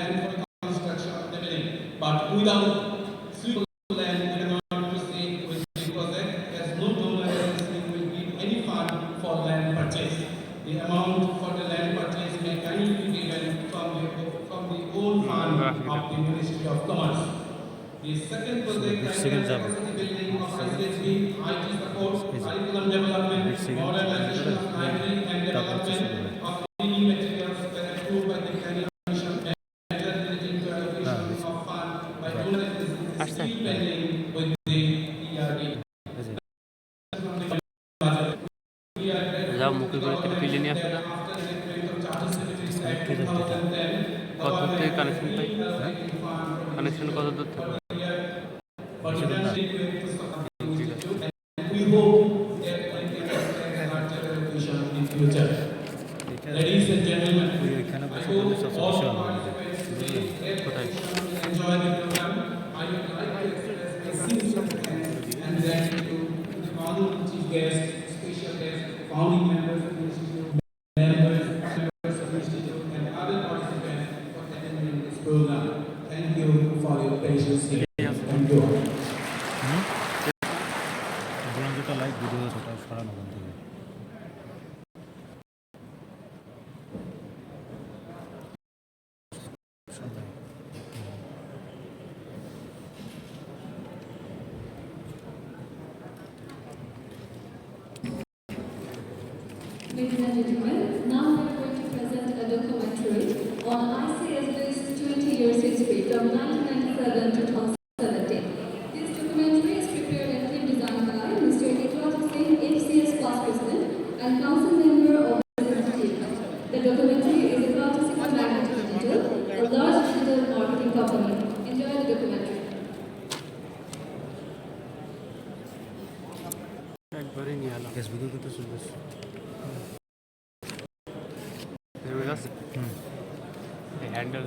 land for the construction of the building. But without suitable land economic to say with the project, as no donor will give any fund for land purchase. The amount for the land purchase may kindly be given from the own fund of the Ministry of Commerce. The second project, capacity building of ICSB, IT support, curriculum development, modernization of library and development of reading materials were approved by the Planning Commission and relating to allocation of fund by donor agencies still pending with the ERD. যাও মুখে করে কেটে পিলে নিয়ে আসো কত দূর থেকে কানেকশন পাই কানেকশন কত দূর থেকে We hope that we can have larger allocation in future. Ladies and gentlemen, I hope all participants will enjoy the program. I would like to express my sincere thanks and gratitude to all chief guests, special guests, founding members of the institute, members of the institute, and other participants for attending this program. Thank you for your patience. Thank you. Live video সেটা সরানো বন্ধ হবে। Ladies and gentlemen, now we are going to present a documentary on ICSB's 20 years history from 1997 to 2017. This documentary is prepared and film designed by Mr. FCS past president and council member of the team. The documentary is a courtesy of Magnet Digital, a large digital marketing company. Enjoy the documentary. ফেসবুকে কিন্তু চলবে handle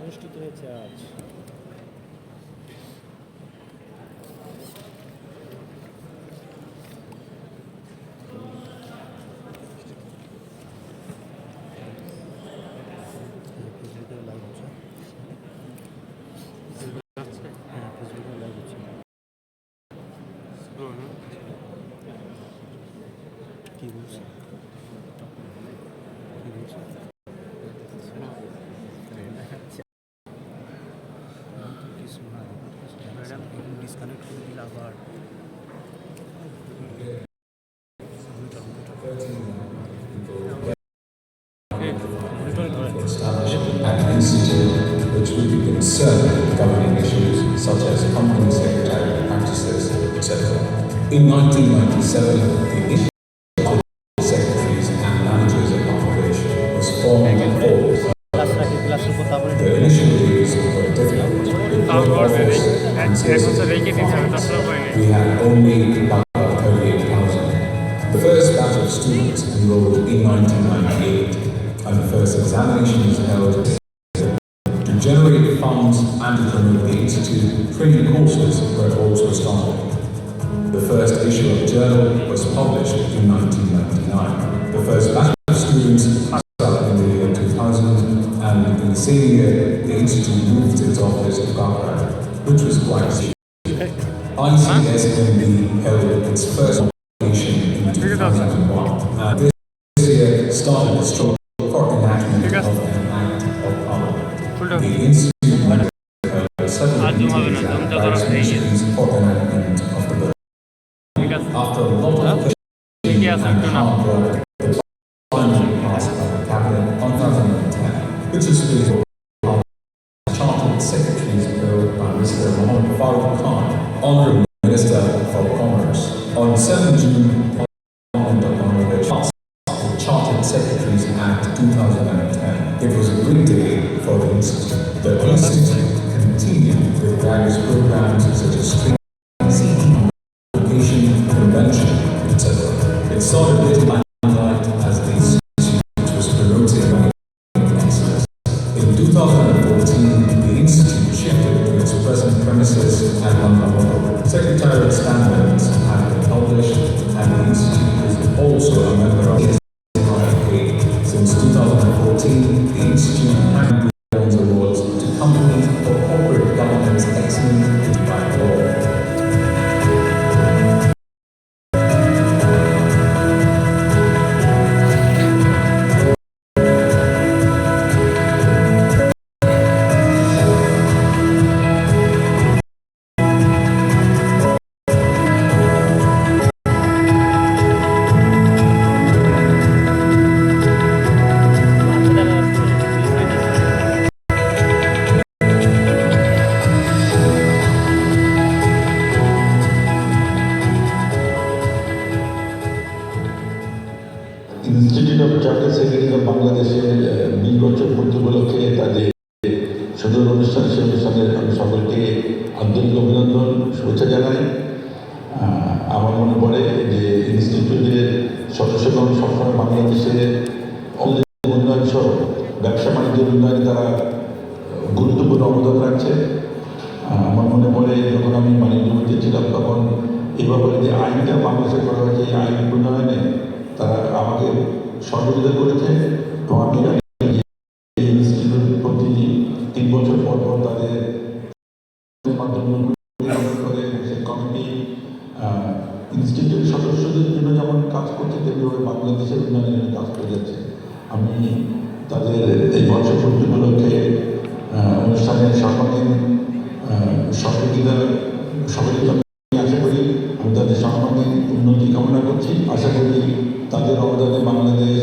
অনুষ্ঠিত হয়েছে আজ কি বলছে disconnect করে দিলে আবার at an institute which would be concerned with governing issues such as company secretarial practices, etc. In 1997, the Institute of Secretaries and Managers of Operation was formed and formed. The initial days were difficult. With no office and sales we had only about 38,000. The first batch of students enrolled in 1998, and the first examinations held to generate funds and to promote the institute. Training courses were also started. The first issue of the journal was published in 1999. The first batch of students passed out in the year 2000, and in the same year, the institute moved its office to Kagra, which was quite significant. ICSMB held its first publication in 2001, and this year started the struggle for enactment of an Act of Parliament. The institute held several meetings and various ministries for enactment of the bill. After a lot of questioning and hard work, the finally passed by the Cabinet on 2010, which is the Chartered Secretaries Bill by Mr. Mohammed Farooq Khan, Honourable Minister for Commerce. On 7 June, Parliament passed the Chartered Secretaries Act 2010. It was a great day for the institute. The institute continued with various programs such as training, education, convention, etc. It saw a little limelight as the institute was promoting institute of chartered secretary of বাংলাদেশের 20 বছর পূর্তি উপলক্ষে তাদের সদর অনুষ্ঠান, সেই অনুষ্ঠানে আমি সকলকে আন্তরিক অভিনন্দন, শুভেচ্ছা জানাই। আমার মনে পড়ে যে ইনস্টিটিউটের সদস্যগণ সবসময় বাংলাদেশের উন্নয়ন সহ ব্যবসা বাণিজ্যের উন্নয়নে তারা গুরুত্বপূর্ণ অবদান রাখছে। আমার মনে পড়ে যখন আমি বাণিজ্য মন্ত্রী ছিলাম, তখন এই ব্যাপারে যে আইনটা বাংলাদেশে করা হয়েছে, এই আইন প্রণয়নে তারা আমাকে সহযোগিতা করেছে। এবং আমি জানি যে এই ইনস্টিটিউট প্রতি 3 বছর পর পর তাদের মাধ্যমে করে সেই কমিটি ইনস্টিটিউটের সদস্যদের জন্য যেমন কাজ করছে, তেমনিভাবে বাংলাদেশের উন্নয়নের জন্য কাজ করে যাচ্ছে। আমি তাদের এই বর্ষপূর্তি উপলক্ষে অনুষ্ঠানের সর্বাঙ্গীন সহযোগিতা সহযোগিতা আশা করি। আমি তাদের সর্বাঙ্গীন উন্নতি কামনা করছি। আশা করি তাদের অবদানে বাংলাদেশ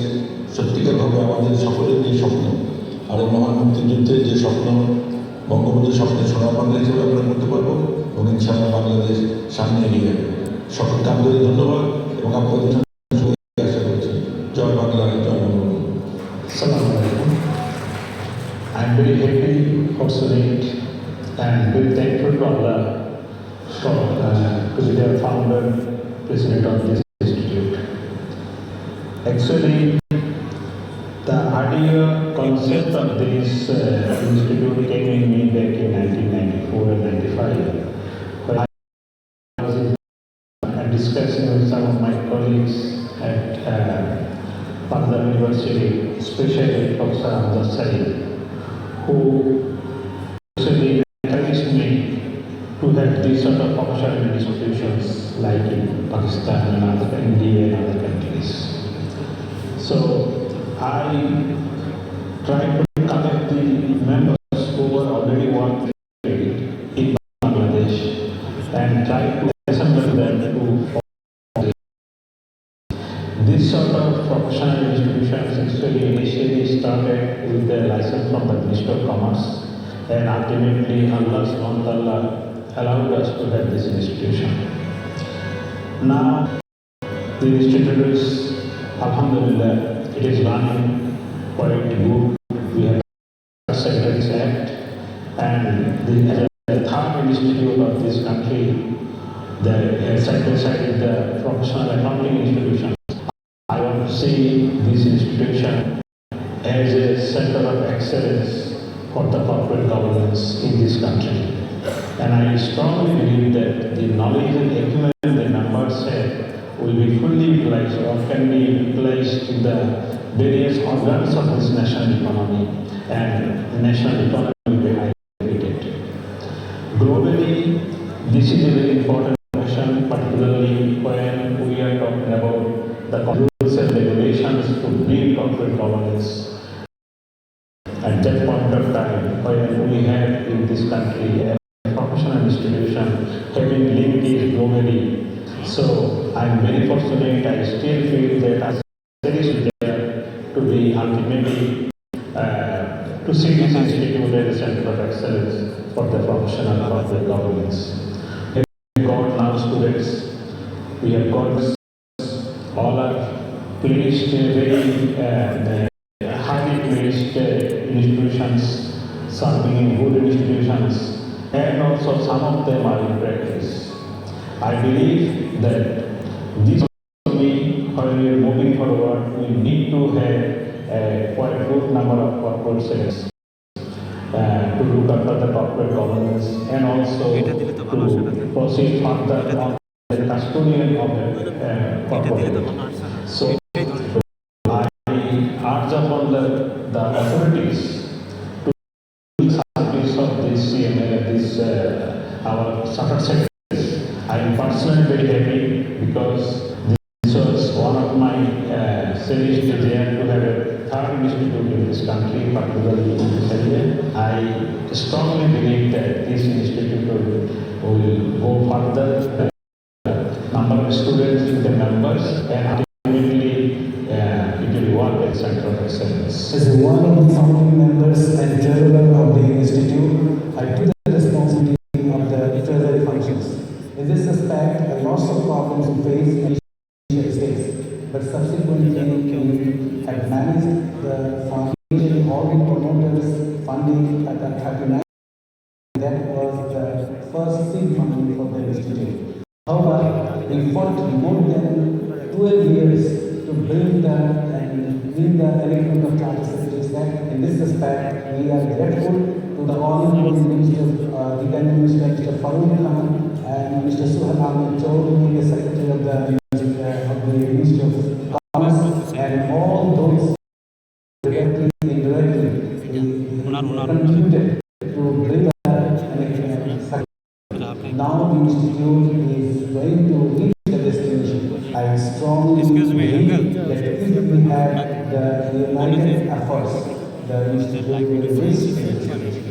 সত্যিকারভাবে আমাদের সকলের যে স্বপ্ন, আর মহান মুক্তিযুদ্ধের যে স্বপ্ন, বঙ্গবন্ধুর স্বপ্নের সোনার বাংলা হিসেবে আমরা করতে পারবো এবং ইনশাআল্লাহ বাংলাদেশ সামনে এগিয়ে যাবে। সকলকে আন্তরিক ধন্যবাদ এবং আপনাদের আশা করছি। জয় বাংলা, জয় Bangabandhu. Assalamu alaikum. I'm very happy, fortunate, and very thankful to Allah to be the founder, president of this institute. Actually, the idea, concept of this institute came in me back in 1994 and 95. When I was discussing with some of my colleagues at Pandar University, especially Professor Hamza Said, who actually encouraged me to have these sort of professional institutions like in Pakistan and other India and other countries. So I tried to collect the members who were already working in Bangladesh and tried to assemble them to this sort of professional institutions actually initially started with the license from the Ministry of Commerce, and ultimately Allah subhanahu wa ta'ala allowed us to have this institution. Now the institute is, alhamdulillah, it is running quite good. We have Secretaries Act, and the third institute of this country, the second side is the professional accounting institution. I want to see this institution as a center of excellence for the corporate governance in this country. And I strongly believe that the knowledge and acumen the members have will be fully utilized or can be utilized in the various organs of this national economy, and the national economy will be highly rated. Globally, this is a very important question, particularly when we are talking about the rules and regulations to build corporate governance. At that point of time, when we have in this country a professional institution having linkage globally, so I'm very fortunate. I still feel that there is there to be ultimately to see this institute as a center of excellence for the professional corporate governance. We have got now students. We have got all are placed very highly placed institutions, serving in good institutions, and also some of them are in practice. I believe that this economy, when we are moving forward, we need to have quite a good number of corporate sectors to look after the corporate governance and also to proceed further on the custodian of the corporate. So I urge upon the authorities to do the service of this CMA, this our chartered secretaries. I am personally very happy because this was one of my cherished desire to have a third institute in this country, particularly in this area. I strongly believe that this institute will go further. Number of students with the members, and ultimately it will work as center of excellence. As one of the founding members and treasurer of the institute, I took the responsibility of the treasury functions. In this respect, lots of problems we face in initial stage, but subsequently all the promoters funding at that 39. That was the first seed funding for the institute. However, we fought more than 12 years to build that and bring the element of Charter Secretaries Act. In this respect, we are grateful to the Honorable Minister, Defense Minister, Mr. Farooq Khan, and Mr. Suhail Ahmed Chaudhary, the Secretary of the Ministry of Commerce, and all those directly, indirectly, contributed to bring that and now the institute is going to reach the destination. I strongly believe that if we have the united efforts, the institute will reach the destination.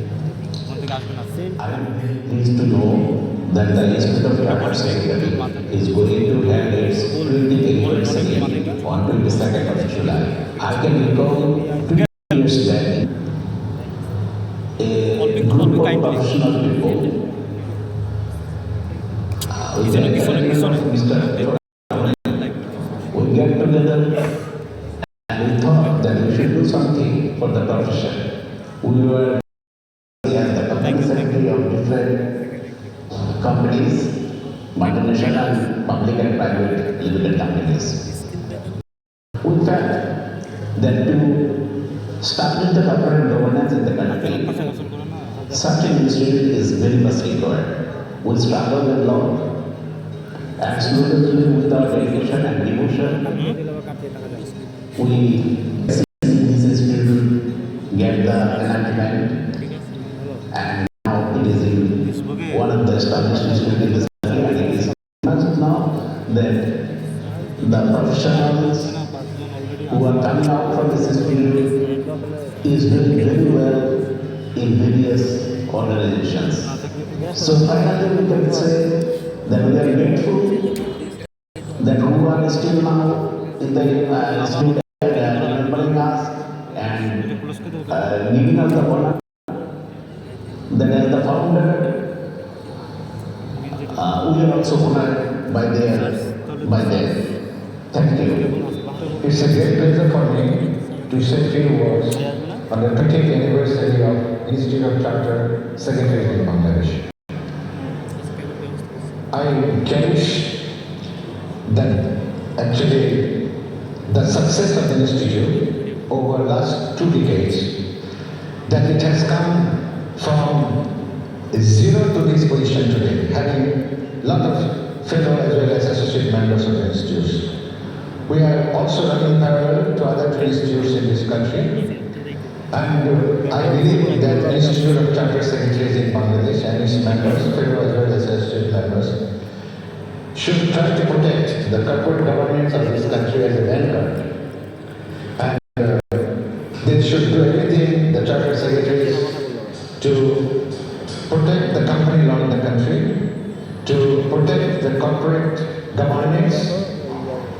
I am pleased to know that the Institute of Chartered Secretary is going to have its 20th anniversary on 22nd of July. I can recall 2 years back, a group of professional people with the guidance of Mr. we get together and we thought that we should do something for the profession. We were as the company secretary of different companies, multinational, public and private limited companies. We felt that to establish the corporate governance in the country, such an institute is very much required. We struggled a lot, and slowly with our dedication and devotion, we see this institute get the enlightenment, and now it is in one of the established institutes in this country, and it is now that the professionals who are coming out from this institute is doing very well in various organizations. So finally we can say that we are grateful that who are still now in the institute remembering us and giving us the honor. That as the founder, we are also honored by them. Thank you. It's a great pleasure for me to say a few words on the 20th anniversary of Institute of Chartered Secretaries in Bangladesh. I cherish that actually the success of the institute over the last 2 decades, that it has come from zero to this position today, having a lot of fellow as well as associate members of the institutes. We are also running parallel to other 2 institutes in this country, and I believe that the Institute of Chartered Secretaries in Bangladesh and its members, fellow as well as associate members, should try to protect the corporate governance of this country as a vanguard. And they should do everything, the Chartered Secretaries, to protect the company law in the country, to protect the corporate governance,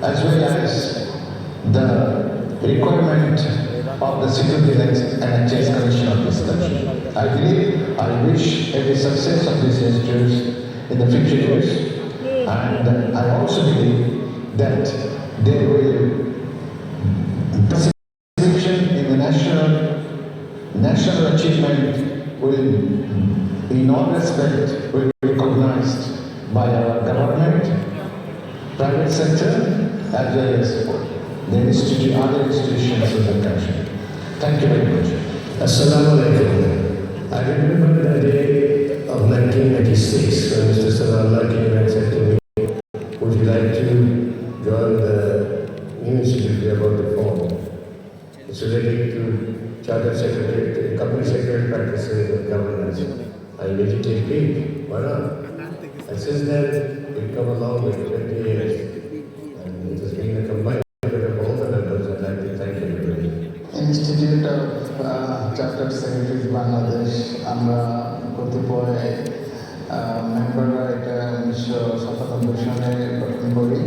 as well as the requirement of the Securities and Exchange Commission of this country. I wish every success of these institutes in the future years, and I also believe that they will participation in the national achievement will, in all respect, will be recognized by our government, private sector, as well as the other institutions in the country. Thank you very much. Assalamu alaikum. I remember the day of 1996 when Mr. Sanallah came and said to me, would you like to join the new institute about the form? It's related to Charter Secretary, Company Secretary Practices and Governance. I immediately agreed. Why not? And since then, we've come along with 20 years. And it has been a combined effort of all the members. I'd like to thank everybody. Institute of Chartered Secretaries Bangladesh, আমরা কতিপয় মেম্বাররা এটা 1997 সালে গঠন করি।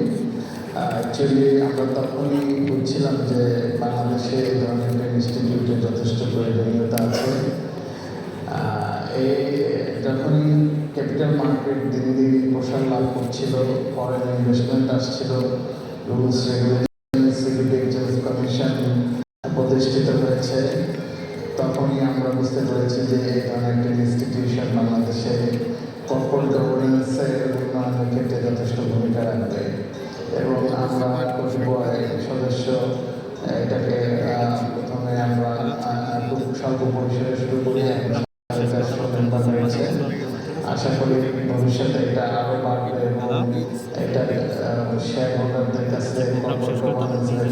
Actually আমরা তখনই বুঝছিলাম যে বাংলাদেশে এই ধরনের ইনস্টিটিউটের যথেষ্ট প্রয়োজনীয়তা আছে। যখনই ক্যাপিটাল মার্কেট দিন দিন প্রসার লাভ করছিল, ফরেন ইনভেস্টমেন্ট আসছিল, rules regulation, security exchange commission, প্রতিষ্ঠিত হয়েছে তখনই আমরা বুঝতে পেরেছি যে এই ধরনের একটি ইনস্টিটিউশন বাংলাদেশে কর্পোরেট গভর্নেন্সের উন্নয়নের ক্ষেত্রে যথেষ্ট ভূমিকা রাখবে এবং আমরা কর্তৃপক্ষের সদস্য এটাকে প্রথমে আমরা খুব স্বল্প পরিসরে শুরু করি মেম্বার হয়েছে আশা করি ভবিষ্যতে এটা আরও বাড়বে এবং এটা শেয়ার হোল্ডারদের কাছে কর্পোরেট গভর্নেন্সের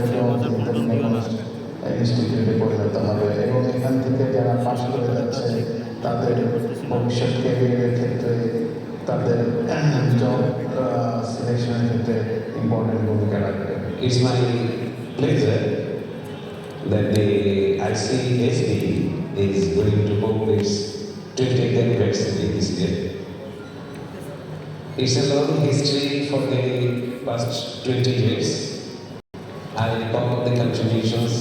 ইনস্টিটিউটে পরিণত হবে এবং এখান থেকে যারা পাশ করে যাচ্ছে তাদের ভবিষ্যৎ ক্যারিয়ারের ক্ষেত্রে তাদের জব সিলেকশনের ক্ষেত্রে ইম্পর্টেন্ট ভূমিকা রাখবে। It's my pleasure that the ICSB is going to hold its 20th anniversary this year. It's a long history for the past 20 years. I recall the contributions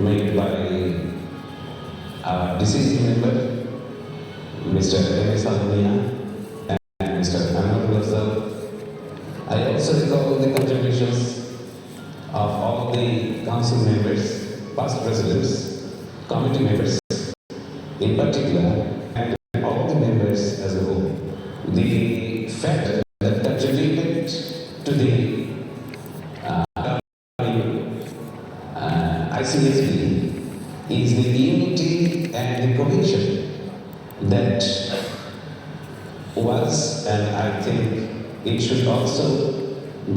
made by our deceased member, Mr. M.S. Almiya and Mr. Anwar Lafzal. I also recall the contributions of all the council members, past presidents, committee members in particular, and all the members as a whole. The fact that contributed to the ICSB is the unity and the cohesion that was, and I think it should also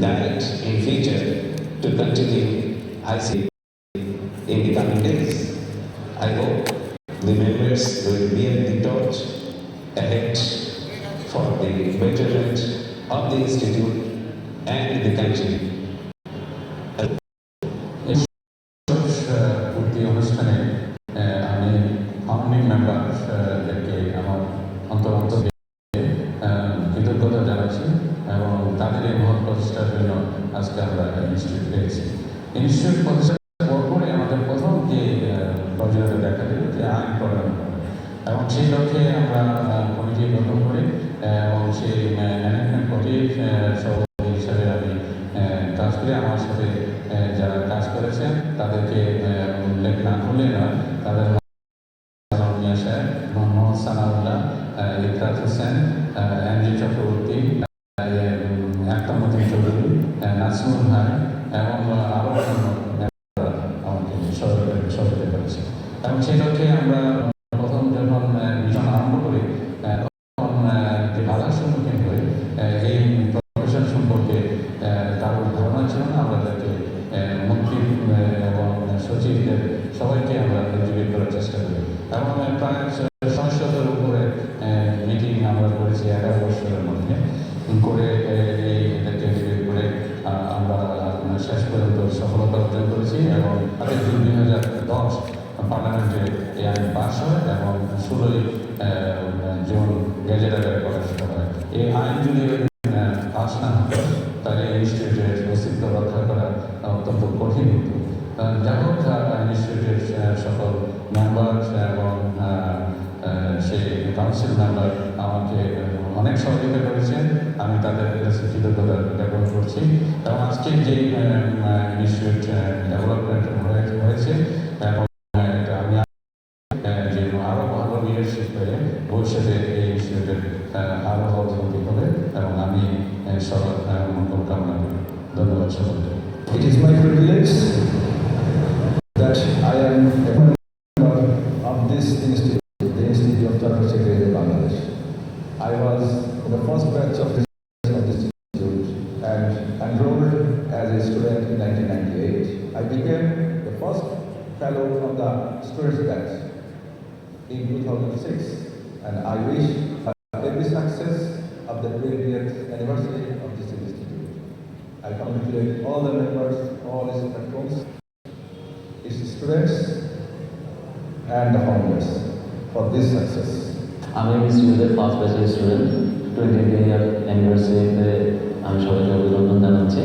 guide in future to continue ICSB in the coming days. I hope the members will bear the torch ahead for the betterment of the institute and the country. পূর্তি অনুষ্ঠানে আমি founding মেম্বারদেরকে আমার অন্তর কৃতজ্ঞতা জানাচ্ছি এবং তাদের এই মহৎ প্রচেষ্টার জন্য আজকে আমরা ইনস্টিটিউট পেয়েছি। ইনস্টিটিউট প্রতিষ্ঠার পরপরই আমাদের প্রথম যে প্রয়োজনীয়তা দেখা দিল যে আইন প্রণয়ন করা এবং সেই লক্ষ্যে আমরা কমিটি গঠন করি এবং সেই ম্যানেজমেন্ট কমিটির সভাপতি হিসাবে আমি কাজ করি। আমার সাথে যারা কাজ করেছেন তাদেরকে উল্লেখ না করলে নয়, তাদের মিয়া সাহেব, মোহাম্মদ সানাউল্লাহ, ইকরাত হোসেন, এমজি চক্রবর্তী, আক্তামুদ্দিন চৌধুরী, নাসিমুল ভাই এবং আরও আমাকে সহযোগিতা করেছে এবং সেই লক্ষ্যে আমরা প্রথম যখন মিশন আরম্ভ করি তখন যে বাধার সম্মুখীন হই এই প্রফেশন সম্পর্কে কারোর ধারণা ছিল না। আমরা তাকে মন্ত্রী এবং সচিবদের সবাইকে আমরা এডুকেট করার চেষ্টা করি এবং প্রায় 600-এর উপরে মিটিং আমরা করেছি 11 বছরের মধ্যে করে এটাকে এডুকেট করে আমরা শেষ পর্যন্ত সফলতা অর্জন করেছি এবং 2010 পার্লামেন্টে এই আইন পাস হয় এবং 16 জুন গেজেট আকারে প্রকাশিত হয়। এই আইন যদি পাস না হতো তাহলে ইনস্টিটিউটের অস্তিত্ব রক্ষা করা অত্যন্ত কঠিন হতো। যাই হোক, ইনস্টিটিউটের সকল মেম্বার এবং সেই কাউন্সিল মেম্বার আমাকে অনেক সহযোগিতা করেছেন, আমি তাদের কাছে কৃতজ্ঞতা জ্ঞাপন করছি এবং আজকে যে ইনস্টিটিউট ডেভেলপমেন্ট হয়েছে এবং আমি যে আরও ভালো লিডারশিপ করে ভবিষ্যতে এই ইনস্টিটিউটের আরও অগ্রগতি হবে এবং আমি সবার মঙ্গল কামনা করি। ধন্যবাদ সকলকে। It is my privilege that I am a member of this institute, the Institute of Chartered Secretaries of Bangladesh. I was in the first batch of this institute and enrolled as a student in 1998. I became the first fellow from the students batch in 2006, and I wish every success of the 20th anniversary of this institute. I congratulate all the members, all its patrons, its students, and the founders for this success. আমি ইনস্টিটিউটের first ব্যাচের student. 20th ইয়ার অ্যানিভার্সারিতে আমি সবাইকে অভিনন্দন জানাচ্ছি।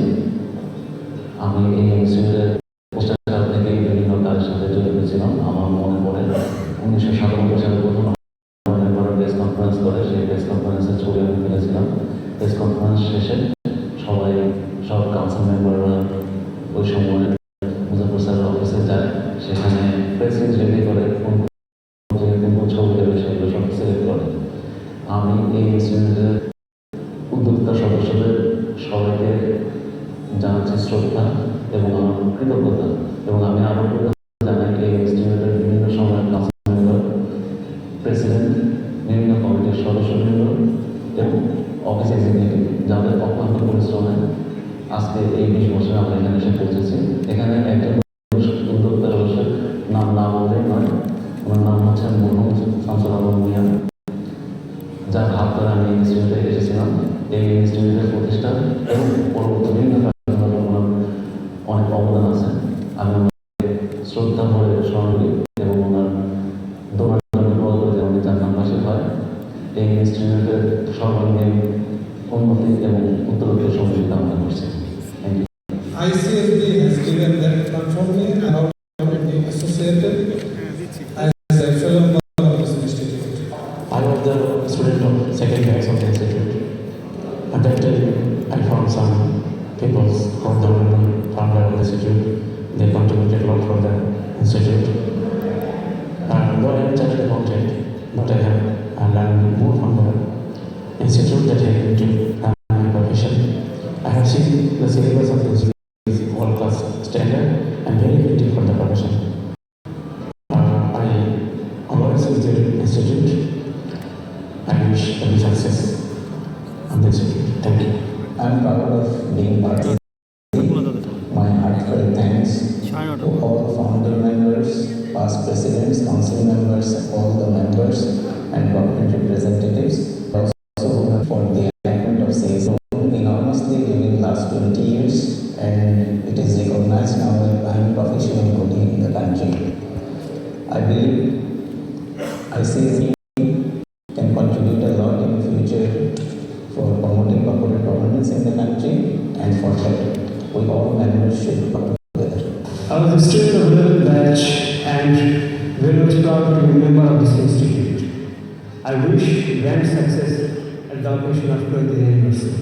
আমি এই ইনস্টিটিউটের প্রতিষ্ঠাকাল থেকে বিভিন্ন কাজের সাথে জড়িত ছিলাম। আমার মনে পড়ে 1997 সালে প্রথম প্রেস কনফারেন্স করে, সেই প্রেস কনফারেন্সের ছবি আমি ফেলেছিলাম। প্রেস কনফারেন্স শেষে সব কাউন্সিল মেম্বাররা ওই সময় মুজাফর স্যারের অফিসে যায় সেখানে প্রেসিডেন্ট রেডি করে কোন ছবি দেবে সেগুলো সব সিলেক্ট করে। আমি এই ইনস্টিটিউটের উদ্যোক্তা সদস্যদের সবাইকে জানাচ্ছি শ্রদ্ধা এবং আমার কৃতজ্ঞতা, এবং আমি আরও জানাই এই ইনস্টিটিউটের বিভিন্ন সময়ের কাউন্সিল মেম্বার, প্রেসিডেন্ট, বিভিন্ন কমিটির সদস্যবৃন্দ এবং অফিস এক্সিকিউটিভ যাদের অক্লান্ত পরিশ্রমে আজকে এই 20 বছর আমরা এখানে এসে পৌঁছেছি। এখানে একজন উদ্যোক্তা সদস্যের নাম না বললেই নয়, ওনার নাম হচ্ছে মোহাম্মদ শামসুল আলম মিয়া, যার হাত ধরে আমি এই ইনস্টিটিউটে এসেছিলাম। এই ইনস্টিটিউটের প্রতিষ্ঠা এবং পরবর্তী বিভিন্ন কার্যক্রমে ওনার অনেক অবদান আছে। আমি ওনাকে শ্রদ্ধা ভরে স্মরণ করি এবং ওনার দোকান দোয়া করে যেমন যার নাম পাশে হয়। এই ইনস্টিটিউটের সর্বাঙ্গীন উন্নতি এবং উত্তরোত্তর সমৃদ্ধি কামনা করছি। Thank you. ICSB has given that platform and I will be associated as a fellow member of this institute. I was the student of second batch of the institute. At that time, I found some people who are the founder of the institute. They contributed a lot for the institute. Though I am chartered accountant, but I have learned more from the institute that I am to my profession. I have seen the syllabus of the institute is world-class standard and very fitting for the profession. I always visit the institute. I wish every success of the institute. Thank you. I'm proud of being part of it. My heartfelt thanks to all founder members, past presidents, council members, all the members and government representatives, also for the enactment of sales enormously during the last 20 years, and it is recognized now that I am professional body in the country. I believe ICSB can contribute a lot in the future for promoting corporate governance in the country, and for that we all members should work together. I was a student of the batch and very much proud to be a member of this institute. I wish grand success at the occasion of 20th anniversary.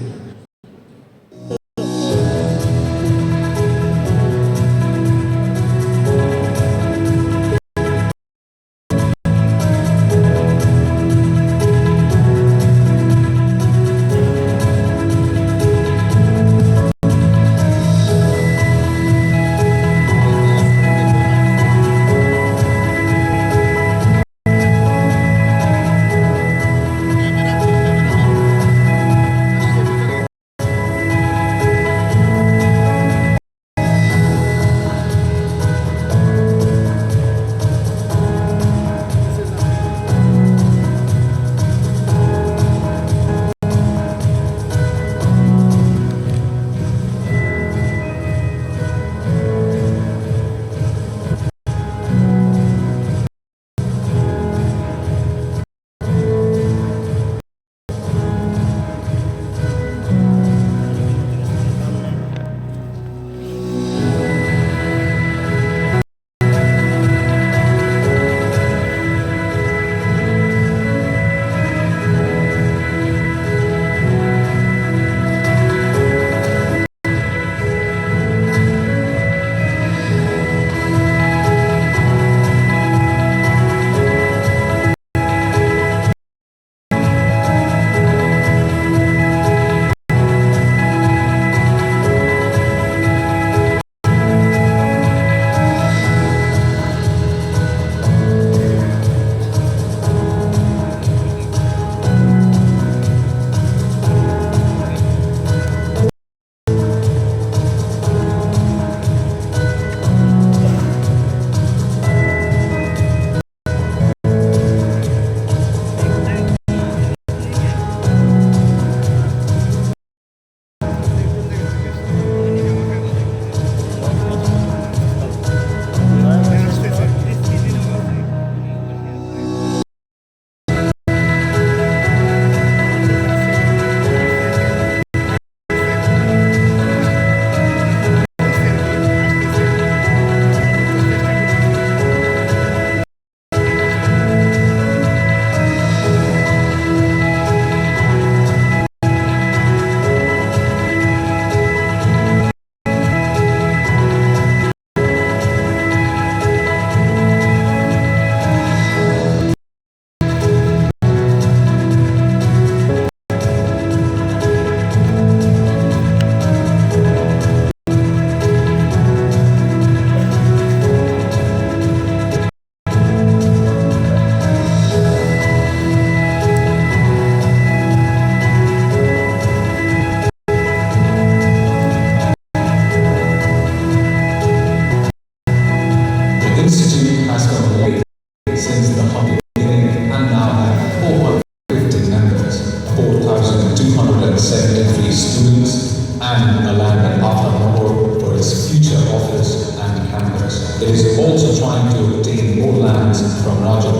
also trying to obtain more lands from Rajok.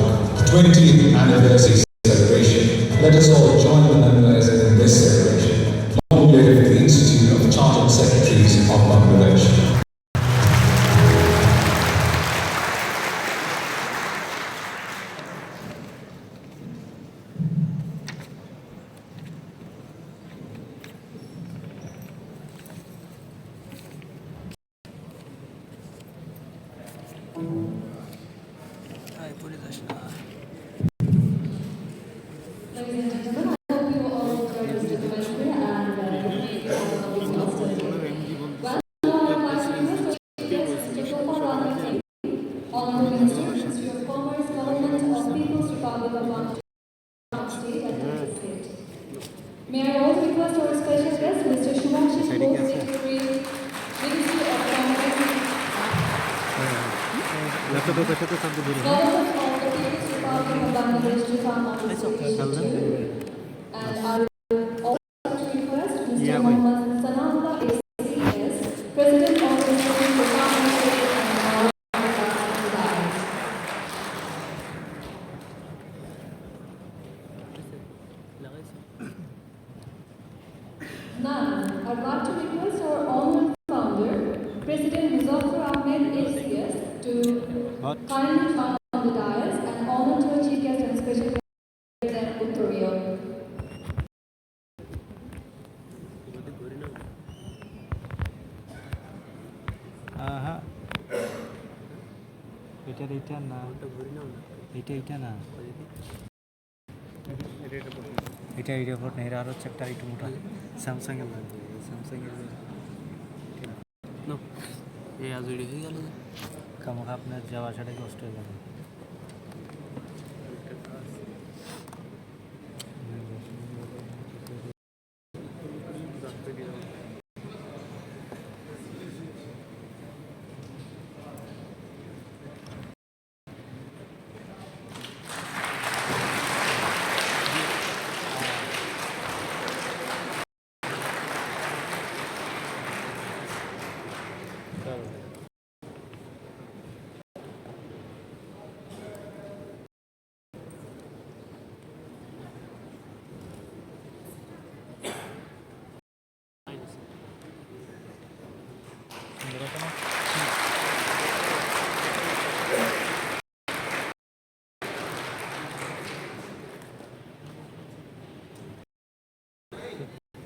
20th anniversary celebration. Let us all join the members in this celebration. Long live the Institute of Chartered Secretaries of Bangladesh. Ladies and gentlemen, I hope you all enjoyed this documentary and hopefully you have a big nostalgia. Well, now I would like to request our guest, Mr. Gopal Raman, Honorable Minister, Ministry of Commerce, Government of People's Republic of Bangladesh, State and Texas State. May I also request our special guest, Mr. Shumakshi, Home Secretary, Ministry of Commerce, Government of the People's Republic of Bangladesh to come on the stage too. And I will also like to request Mr. Mohammad Sanallah ACS, President of the Institute for Commerce and now, I'd like to request our honored founder, President Muzaffar Ahmed ACS, to kindly come on the dais and honor to our chief guest and special guest, President Uttorio. এটা না এটা না এটা report নেই আর হচ্ছে একটা একটু মোটা স্যামসাং এর লাগবে স্যামসাং এর এই আজ রেডি হয়ে গেল কামক আপনার যাওয়া আসাটাই কষ্ট হয়ে যাবে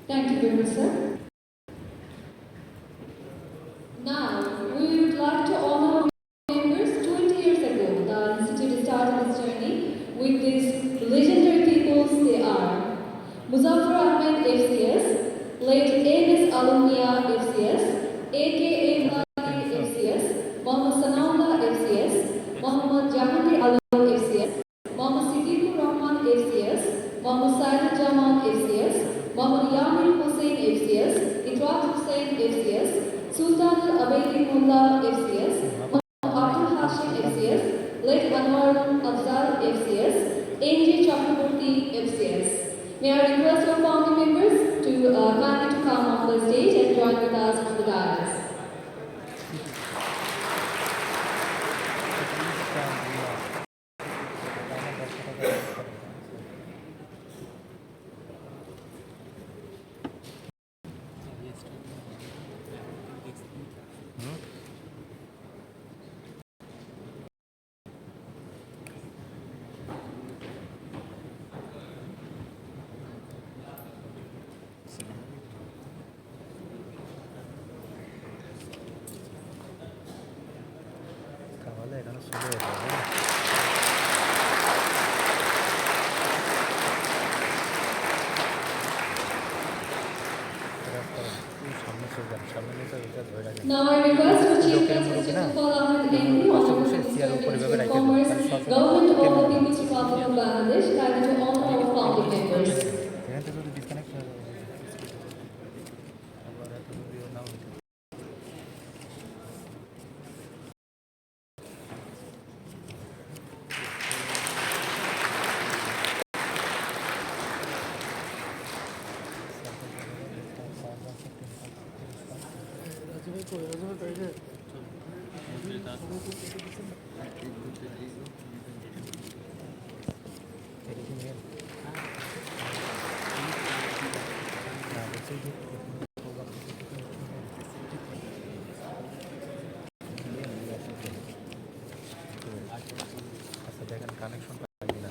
Thank you very much, sir. Now, we would like to honor our members. 20 years ago, the Institute started its journey with these legendary peoples they are. Muzaffar Ahmed FCS, late A.S. Alumnia FCS, A.K.A. Mali FCS, Muhammad Sanaullah FCS, Muhammad Jahangir Alam FCS, Muhammad Siddiqur Rahman FCS, Muhammad Saidul Jaman FCS, Muhammad Yamir Hussain FCS, Itwat Hussain FCS, Sultan Al-Abaidi Mullah FCS, Muhammad Abdul Hashim FCS, late Anwar Afzal FCS, N.J. Chakraborty FCS. May I request our founding members to kindly to come on the stage and join with us on the dais. তাহলে এখানে চলে যাবে Now I request our Chief Guest Mr. Gopal Ahmed MD, Honorable Minister, Ministry of Commerce, Government of the People's Republic of Bangladesh, kindly to honor our founding members. এখান থেকে যদি disconnect হয়ে যাবে আবার এত ভিডিও নাও রাজু ভাই কই রাজু ভাই দেখেন কানেকশন পাই কিনা।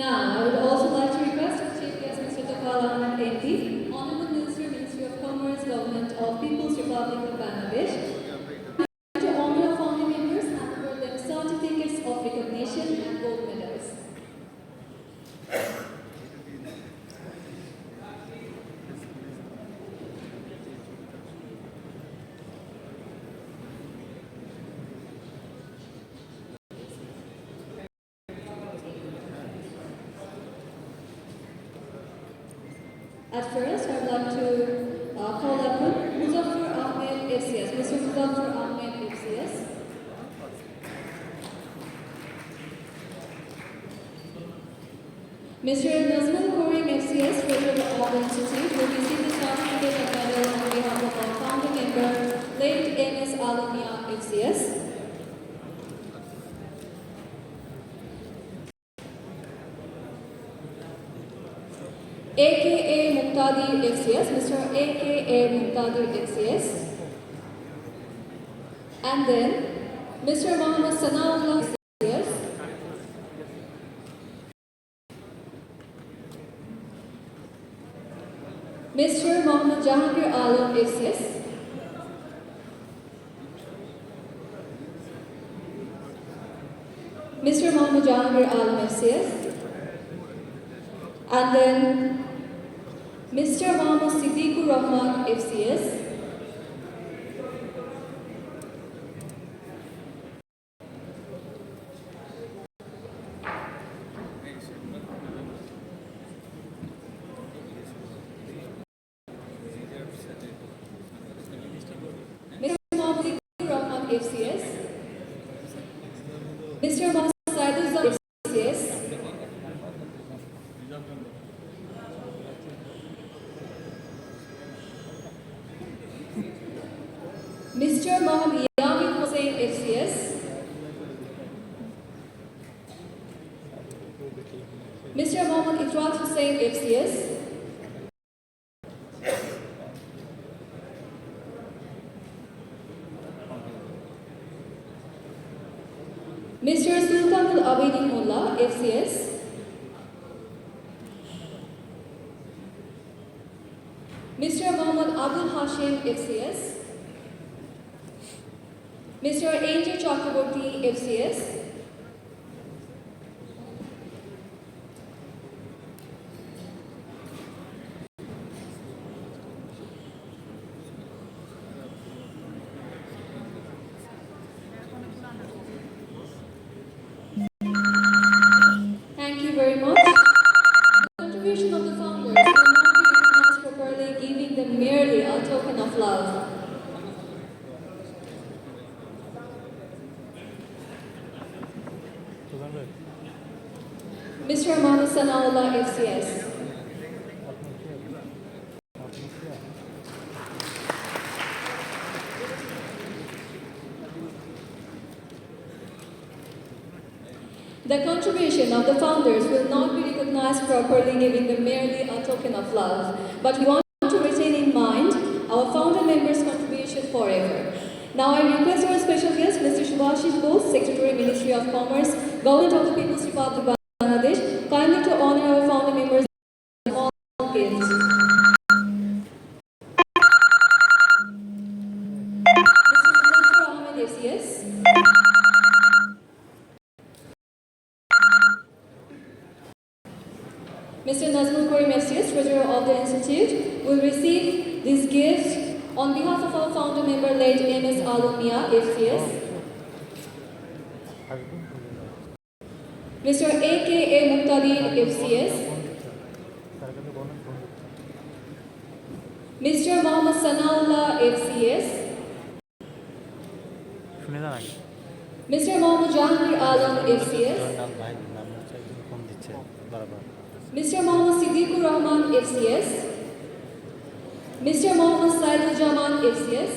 Now, I would also like to request our Chief Guest, Mr. Taqal Ahmed MP, Honorable Minister, Ministry of Commerce, Government of People's Republic of Bangladesh, to honor our founding members and award them certificates of recognition and gold medals. At first, I would like to call upon Muzaffar Ahmed FCS. Mr. Muzaffar Ahmed FCS. Mr. Nazmul Karim FCS, Treasurer of the Institute, will receive the certificate and medal on behalf of our founding member, late MS Alumnia FCS. AKA Muqtadir FCS, Mr. AKA Muqtadir FCS. And then Mr. Muhammad Sanaullah FCS. Mr. Muhammad Jahangir Alam FCS. Mr. Muhammad Jahangir Alam FCS. And then Mr. Muhammad Siddiqur Rahman FCS. Mr. Muhammad Siddiqur Rahman FCS. Mr. Muhammad Saidullah FCS. Mr. Muhammad Yamin Hussain FCS. Mr. Muhammad Itrat Hussain FCS. Mr. Sultanul Abedin Mullah FCS. Mr. Muhammad Abdul Hashim FCS. Mr. Angel Chakraborty FCS. Thank you very much. The contribution of the founders will not be recognized properly, giving them merely a token of love. Mr. Muhammad Sanaullah FCS. The contribution of the founders will not be recognized properly, giving them merely a token of love. But we want to retain in mind our founder members' contribution forever. Now I request our special guest, Mr. Subhashish Bose, Secretary, Ministry of Commerce, Government of the People's Republic of Bangladesh, kindly to honor our founder members with all gifts. Mr. Muzaffar Ahmed FCS. Mr. Nazmul Karim FCS, Treasurer of the Institute, will receive this gift on behalf of our founder member late MS Alumia FCS. Mr. AKA Muqtadir FCS. Mr. Mohammad Sanaullah FCS. Mr. Mohammad Jahangir Alam FCS. Mr. Mohammad Siddiqur Rahman FCS. Mr. Mohammad Saidul Jaman FCS.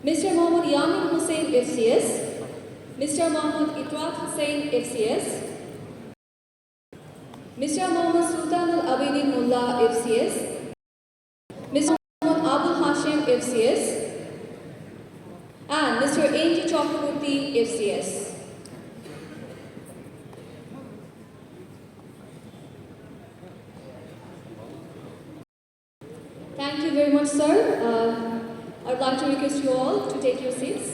Mr. Mohammad Yamin Hussain FCS. Mr. Mohammad Itwat Hussain FCS. Mr. Mohammad Sultan Al Abedin Mullah FCS. Mr. Mohammad Abul Hashim FCS. And Mr. A.G. Chakraborty FCS. Thank you very much, sir. I'd like to request you all to take your seats.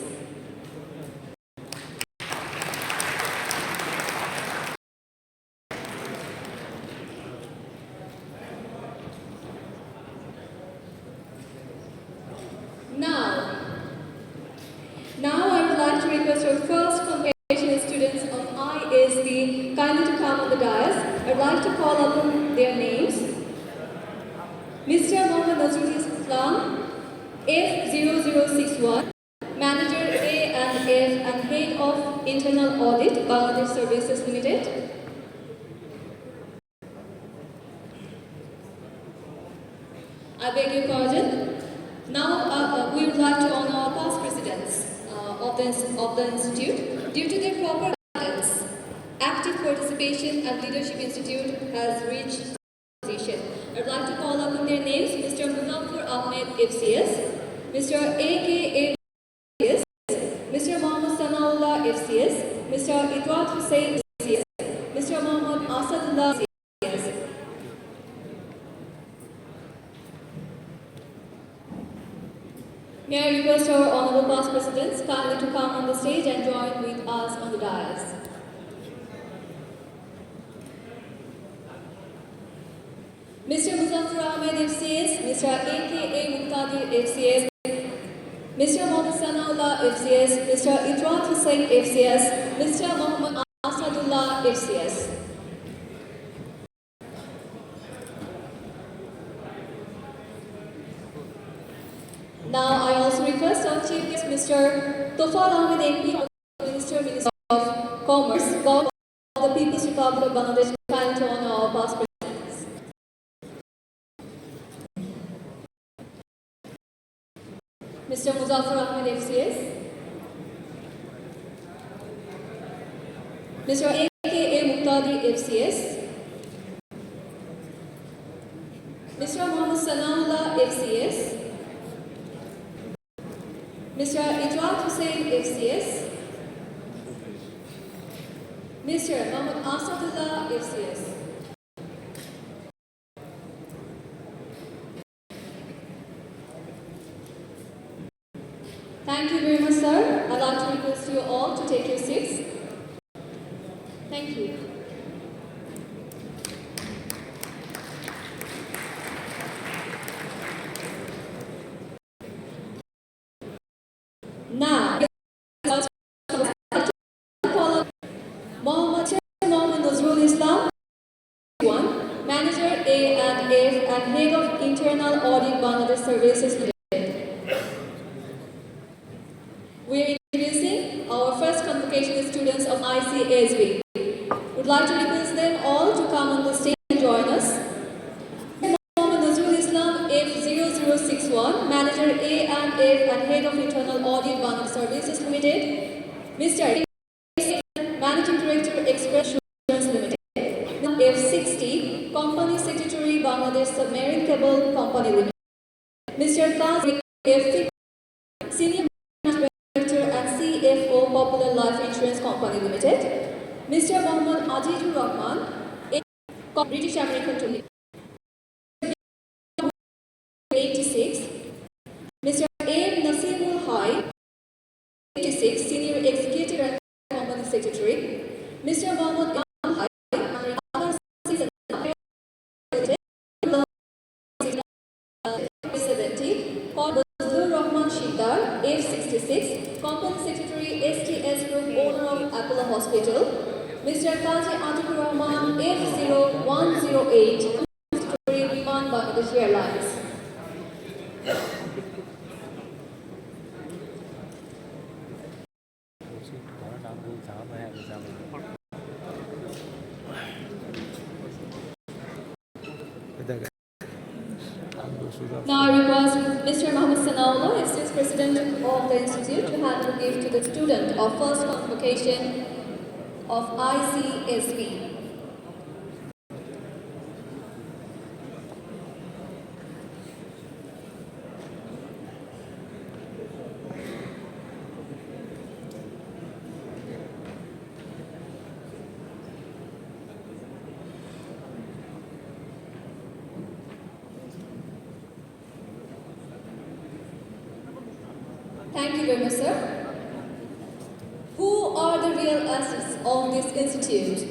Now I would like to request our first compassionate students of ISD kindly to come on the dais. I'd like to call upon their names. Mr. Mohammad Nazrul Islam, F0061, Manager A&F and Head of Internal Audit, Bangladesh Services Limited. I beg your pardon. Now we would like to honor our past presidents of the Institute. Due to their proper guidance, active participation and Leadership Institute has reached position. I'd like to call upon their names: Mr. Muzaffar Ahmed FCS, Mr. AKA FCS, Mr. Mohammad Sanaullah FCS, Mr. Itwat Hussain FCS, Mr. Mohammad Asadullah FCS. May I request our honorable past presidents kindly to come on the stage and join with us on the dais. Mr. Muzaffar Ahmed FCS, Mr. AKA Muqtadir FCS, Mr. Mohammad Sanaullah FCS, Mr. Itwat Hussain FCS, Mr. Mohammad Asadullah FCS. Now I also request our Chief Guest, Mr. Tofal Ahmed MP, Minister of Commerce, Government of the People's Republic of Bangladesh, kindly to honor our past presidents. Mr. Muzaffar Ahmed FCS, Mr. AKA Muqtadir FCS, Mr. Mohammad Sanaullah FCS, Mr. Itwat Hussain FCS, Mr. Mohammad Asadullah FCS. Thank you very much, sir. I'd like to request you all to take your seats. Thank you. Now, Mohammad Nazrul Islam, Manager A&F and Head of Internal Audit, Bangladesh Services Limited. We are introducing our first convocation students of ICSB. Would like to request them all to come on the stage and join us. Mohammad Nazrul Islam, F0061, Manager A&F and Head of Internal Audit, Bangladesh Services Limited. Mr. Managing Director, Express Insurance Limited. F60, Company Secretary, Bangladesh Submarine Cable Company Limited. Mr. Kazi, F50, Senior Managing Director and CFO, Popular Life Insurance Company Limited. Mr. Mohammad Ajizur Rahman, British American Limited. 86, Mr. A. Naseemul Hai, 86, Senior Executive and Company Secretary. Mr. Mohammad Imam Hai, other season 70. Fazlur Rahman Shindar, age 66, Company Secretary, STS Group, owner of Apollo Hospital. Mr. Kazi Atikur Rahman, F0108, Secretary, Viman Bangladesh Airlines. Now I request Mr. Mohammed Sanaullah, Vice President of the Institute, to hand the gift to the student of first convocation of ICSB. Thank you very much, sir. Who are the real assets of this institute?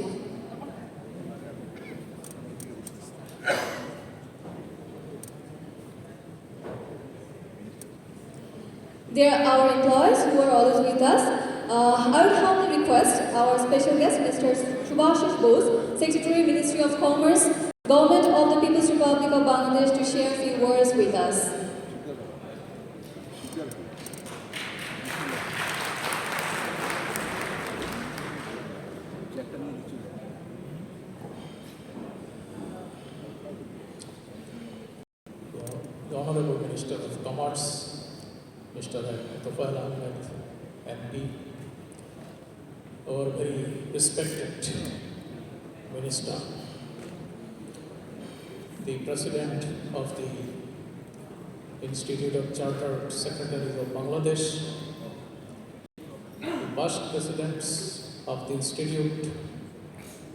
They are our employees who are always with us. I would humbly request our special guest, Mr. Subhashish Bose, Secretary, Ministry of Commerce, Government of the People's Republic of Bangladesh, to share a few words with us. The Honorable Minister of Commerce, Mr. Tufail Ahmed, MP, our very respected Minister, the President of the Institute of Chartered Secretaries of Bangladesh, the past presidents of the Institute,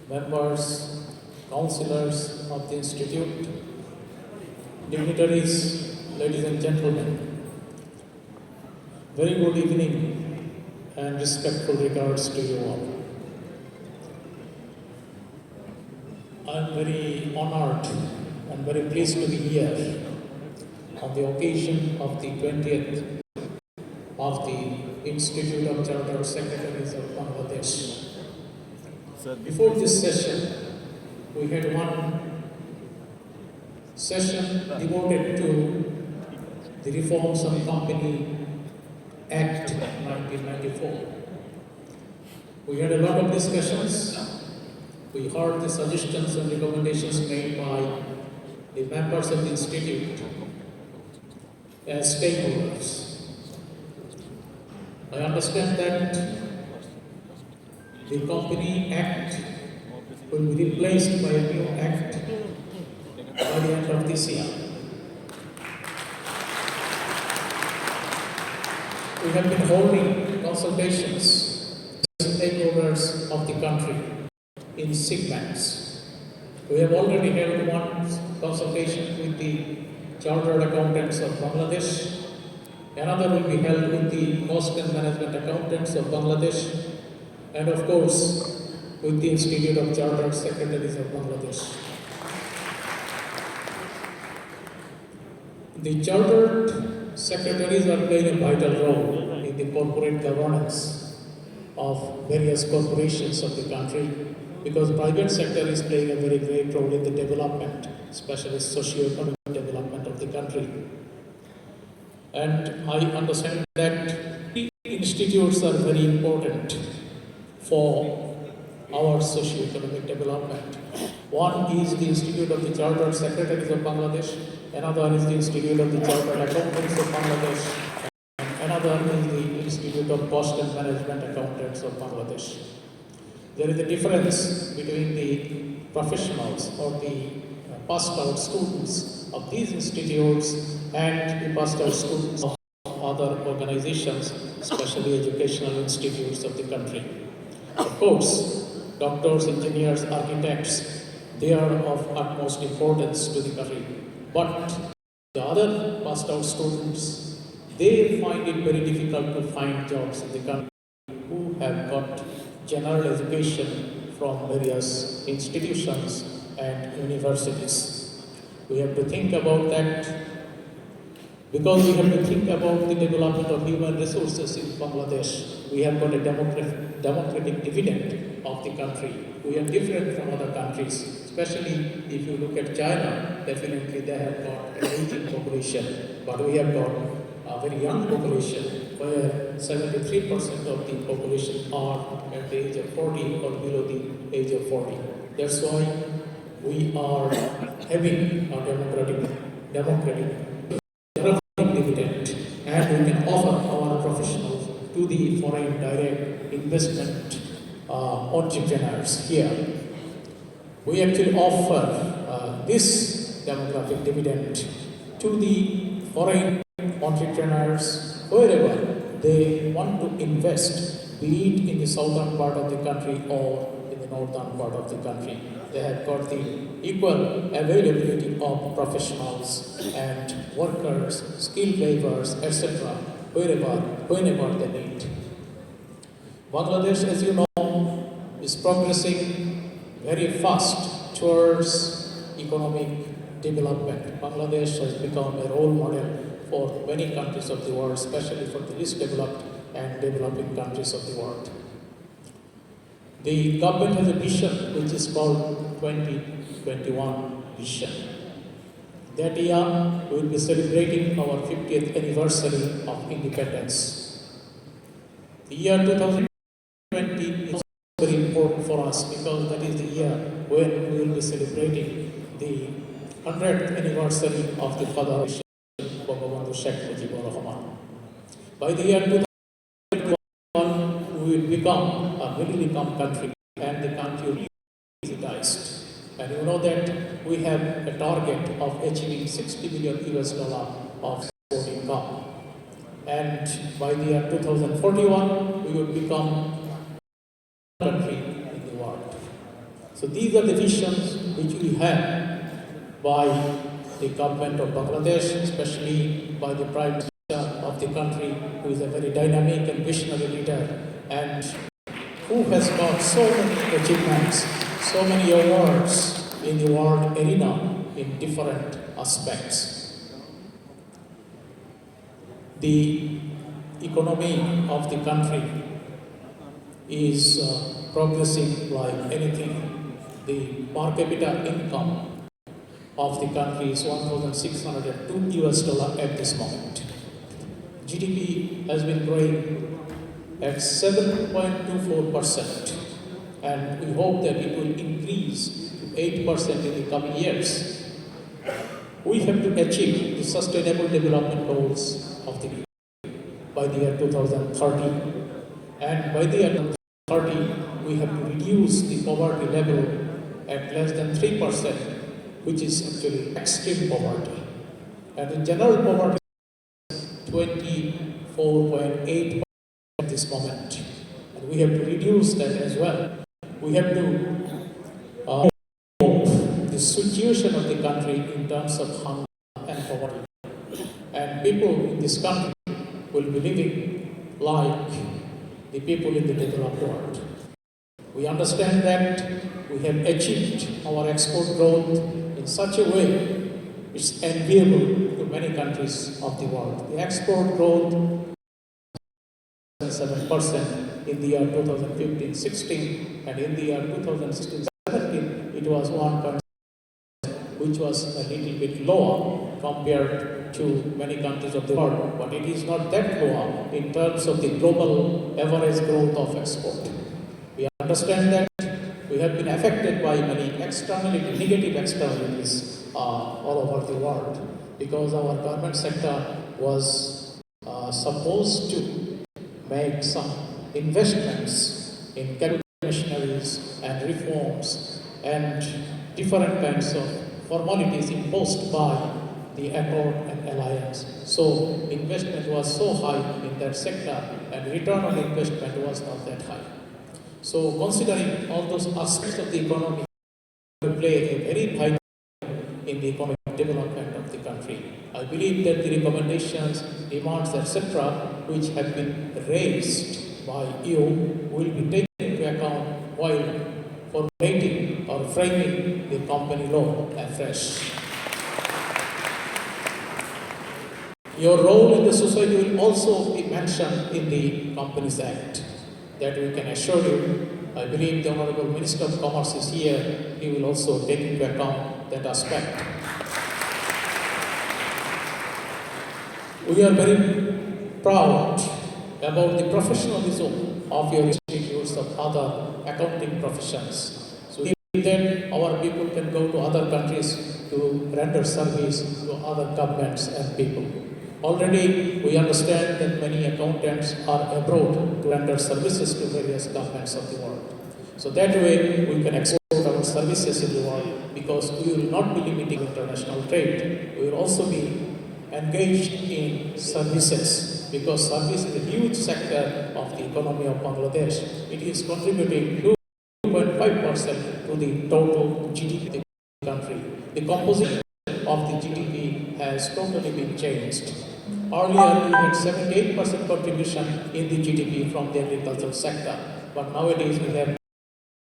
members, councillors of the Institute, dignitaries, ladies and gentlemen, very good evening and respectful regards to you all. I am very honored and very pleased to be here on the occasion of the 20th of the Institute of Chartered Secretaries of Bangladesh. Before this session, we had one session devoted to the Reforms of Company Act 1994. We had a lot of discussions. We heard the suggestions and recommendations made by the members of the Institute as stakeholders. I understand that the Company Act will be replaced by a new act by the end of this year. We have been holding consultations with stakeholders of the country in segments. We have already held one consultation with the Chartered Accountants of Bangladesh. Another will be held with the Cost and Management Accountants of Bangladesh, and of course with the Institute of Chartered Secretaries of Bangladesh. The Chartered Secretaries are playing a vital role in the corporate governance of various corporations of the country, because private sector is playing a very great role in the development, especially socio-economic development of the country. And I understand that institutes are very important for our socio-economic development. One is the Institute of the Chartered Secretaries of Bangladesh, another is the Institute of the Chartered Accountants of Bangladesh, and another is the Institute of Cost and Management Accountants of Bangladesh. There is a difference between the professionals or the passed out students of these institutes and the passed out students of other organizations, especially educational institutes of the country. Of course, doctors, engineers, architects, they are of utmost importance to the country. But the other passed out students, they find it very difficult to find jobs in the country who have got general education from various institutions and universities. We have to think about that because we have to think about the development of human resources in Bangladesh. We have got a democratic dividend of the country. We are different from other countries, especially if you look at China. Definitely they have got an aging population, but we have got a very young population where 73% of the population are at the age of 40 or below the age of 40. That's why we are having a democratic dividend, and we can offer our professionals to the foreign direct investment entrepreneurs here. We actually offer this demographic dividend to the foreign entrepreneurs wherever they want to invest, be it in the southern part of the country or in the northern part of the country. They have got the equal availability of professionals and workers, skilled laborers, etc., whenever they need. Bangladesh, as you know, is progressing very fast towards economic development. Bangladesh has become a role model for many countries of the world, especially for the least developed and developing countries of the world. The government has a vision which is called 2021 vision. That year we will be celebrating our 50th anniversary of independence. The year 2020 is very important for us because that is the year when we will be celebrating the 100th anniversary of the father of Bangabandhu Sheikh Mujibur Rahman. By the year 2021, we will become a middle-income country, and the country will be digitized. And you know that we have a target of achieving $60 billion of export income. And by the year 2041, we will become a country in the world. So these are the visions which we have by the government of Bangladesh, especially by the Prime Minister of the country, who is a very dynamic and visionary leader, and who has got so many achievements, so many awards in the world arena in different aspects. The economy of the country is progressing like anything. The per capita income of the country is $1,602 at this moment. GDP has been growing at 7.24%, and we hope that it will increase to 8% in the coming years. We have to achieve the sustainable development goals of the country by the year 2030, and by the year 2030 we have to reduce the poverty level at less than 3%, which is actually extreme poverty. And the general poverty is 24.8% at this moment. And we have to reduce that as well. We have to hope the situation of the country in terms of hunger and poverty. And people in this country will be living like the people in the developed world. We understand that we have achieved our export growth in such a way it's enviable to many countries of the world. The export growth 7% in the year 2015-16, and in the year 2016-17 it was 1%, which was a little bit lower compared to many countries of the world, but it is not that lower in terms of the global average growth of export. We understand that we have been affected by many negative externalities all over the world, because our government sector was supposed to make some investments in capital machineries and reforms and different kinds of formalities imposed by the Accord and Alliance. So investment was so high in that sector, and return on investment was not that high. So considering all those aspects of the economy, we play a very vital role in the economic development of the country. I believe that the recommendations, demands, etc., which have been raised by you will be taken into account while formulating or framing the company law afresh. Your role in the society will also be mentioned in the Companies Act. That we can assure you. I believe the Honorable Minister of Commerce is here. He will also take into account that aspect. We are very proud about the professionalism of your institutes of other accounting professions. So then our people can go to other countries to render service to other governments and people. Already we understand that many accountants are abroad to render services to various governments of the world. So that way we can export our services in the world because we will not be limiting international trade. We will also be engaged in services because service is a huge sector of the economy of Bangladesh. It is contributing 2.5% to the total GDP of the country. The composition of the GDP has totally been changed. Earlier, we had 78% contribution in the GDP from the agricultural sector, but nowadays we have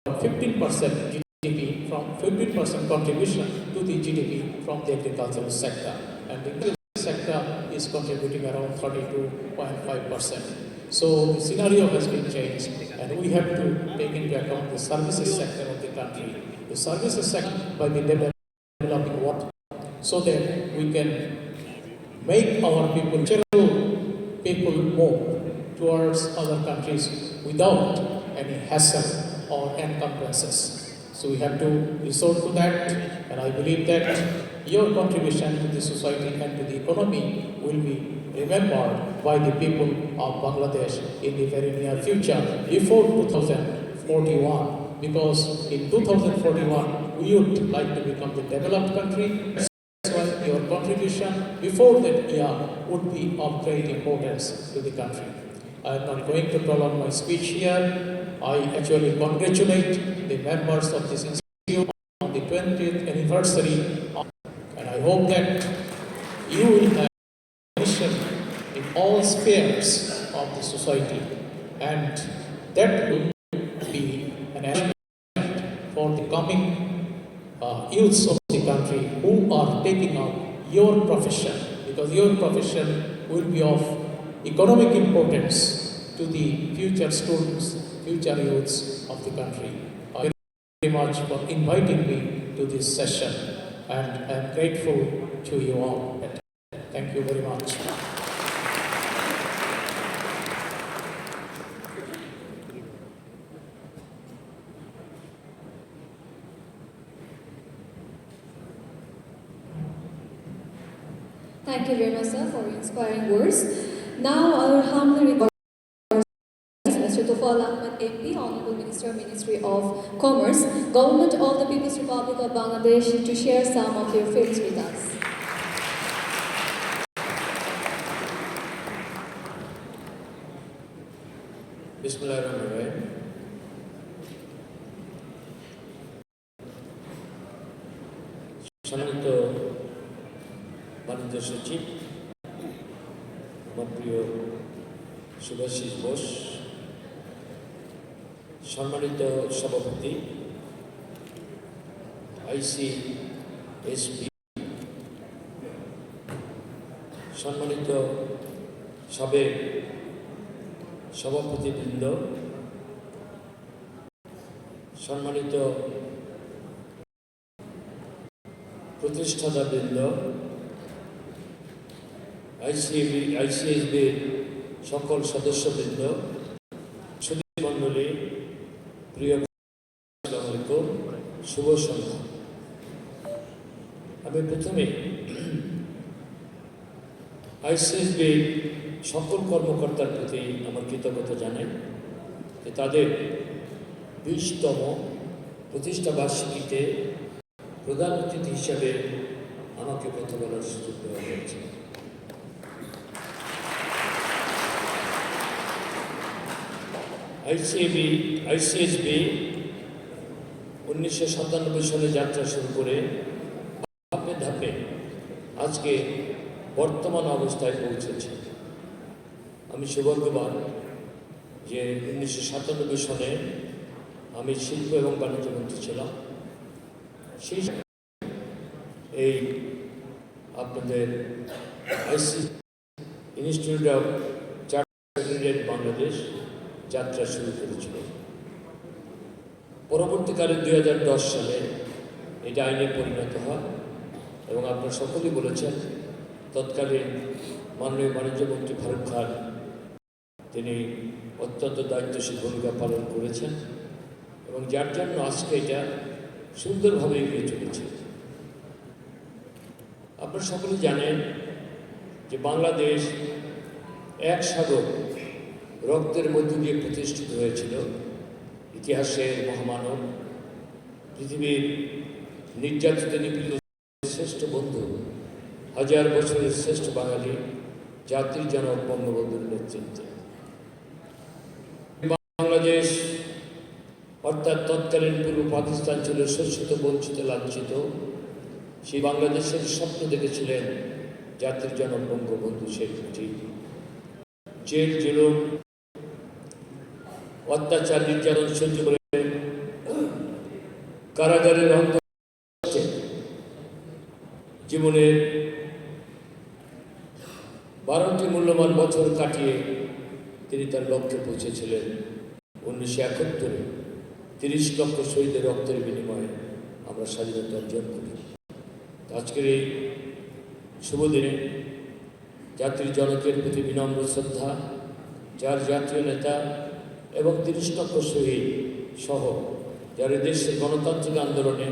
15% GDP from 15% contribution to the GDP from the agricultural sector, and the agricultural sector is contributing around 32.5%. So the scenario has been changed, and we have to take into account the services sector of the country. The services sector by the developing what, so that we can make our people move towards other countries without any hassle or encumbrances. So we have to resort to that, and I believe that your contribution to the society and to the economy will be remembered by the people of Bangladesh in the very near future, before 2041, because in 2041 we would like to become the developed country. Your contribution before that year would be of great importance to the country. I am not going to prolong my speech here. I actually congratulate the members of this institute on the 20th anniversary, and I hope that you will have a mission in all spheres of the society, and that will be an achievement for the coming youths of the country who are taking up your profession, because your profession will be of economic importance to the future students, future youths of the country. I thank you very much for inviting me to this session, and I am grateful to you all. Thank you very much. Thank you very much, sir, for your inspiring words. Now, I will humbly request Mr. Tufal Ahmed MP, Honorable Minister, Ministry of Commerce, Government of the People's Republic of Bangladesh, to share some of your feelings with us. Bismillahirrahmanirrahim. সম্মানিত বাণিজ্য সচিব, আমার প্রিয় শুভাশিস বোস, সম্মানিত সভাপতি ICSB, সম্মানিত সাবেক সভাপতিবৃন্দ, সম্মানিত প্রতিষ্ঠাতাবৃন্দ, ICSBর সকল সদস্যবৃন্দ, সুধীমণ্ডলী, প্রিয় আসসালামু আলাইকুম, শুভ সন্ধ্যা। আমি প্রথমে ICSBর সকল কর্মকর্তার প্রতি আমার কৃতজ্ঞতা জানাই যে তাদের 20তম প্রতিষ্ঠা বার্ষিকীতে প্রধান অতিথি হিসাবে আমাকে কথা বলার সুযোগ দেওয়া হয়েছে। ICSB 1997 সালে যাত্রা শুরু করে ধাপে ধাপে আজকে বর্তমান অবস্থায় পৌঁছেছে। আমি সৌভাগ্যবান যে 1997 সনে আমি শিল্প এবং বাণিজ্য মন্ত্রী ছিলাম। সেই এই আপনাদের আইসি ইনস্টিটিউট অফ চার্টার্ড বাংলাদেশ যাত্রা শুরু করেছিল। পরবর্তীকালে 2010 সালে এটা আইনে পরিণত হয় এবং আপনারা সকলেই বলেছেন তৎকালীন মাননীয় বাণিজ্যমন্ত্রী ফারুক খান তিনি অত্যন্ত দায়িত্বশীল ভূমিকা পালন করেছেন এবং যার জন্য আজকে এটা সুন্দরভাবে এগিয়ে চলেছে। আপনারা সকলেই জানেন যে বাংলাদেশ এক সাগর রক্তের মধ্য দিয়ে প্রতিষ্ঠিত হয়েছিল। ইতিহাসের মহামানব, পৃথিবীর নির্যাতিত নিপীড়িত শ্রেষ্ঠ বন্ধু, হাজার বছরের শ্রেষ্ঠ বাঙালি, জাতির জনক বঙ্গবন্ধুর নেতৃত্বে বাংলাদেশ অর্থাৎ তৎকালীন পূর্ব পাকিস্তান ছিল শোষিত, বঞ্চিত, লাঞ্ছিত। সেই বাংলাদেশের স্বপ্ন দেখেছিলেন জাতির জনক বঙ্গবন্ধু শেখ মুজিব। জেল জুলুম, অত্যাচার, নির্যাতন সহ্য করে কারাগারের অন্তরে জীবনের 12টি মূল্যবান বছর কাটিয়ে তিনি তার লক্ষ্যে পৌঁছেছিলেন। 1971 30 লক্ষ শহীদের রক্তের বিনিময়ে আমরা স্বাধীনতা অর্জন করি। আজকের এই শুভ দিনে জাতির জনকের প্রতি বিনম্র শ্রদ্ধা, যার জাতীয় নেতা এবং 30 লক্ষ শহীদ সহ যারা দেশের গণতান্ত্রিক আন্দোলনে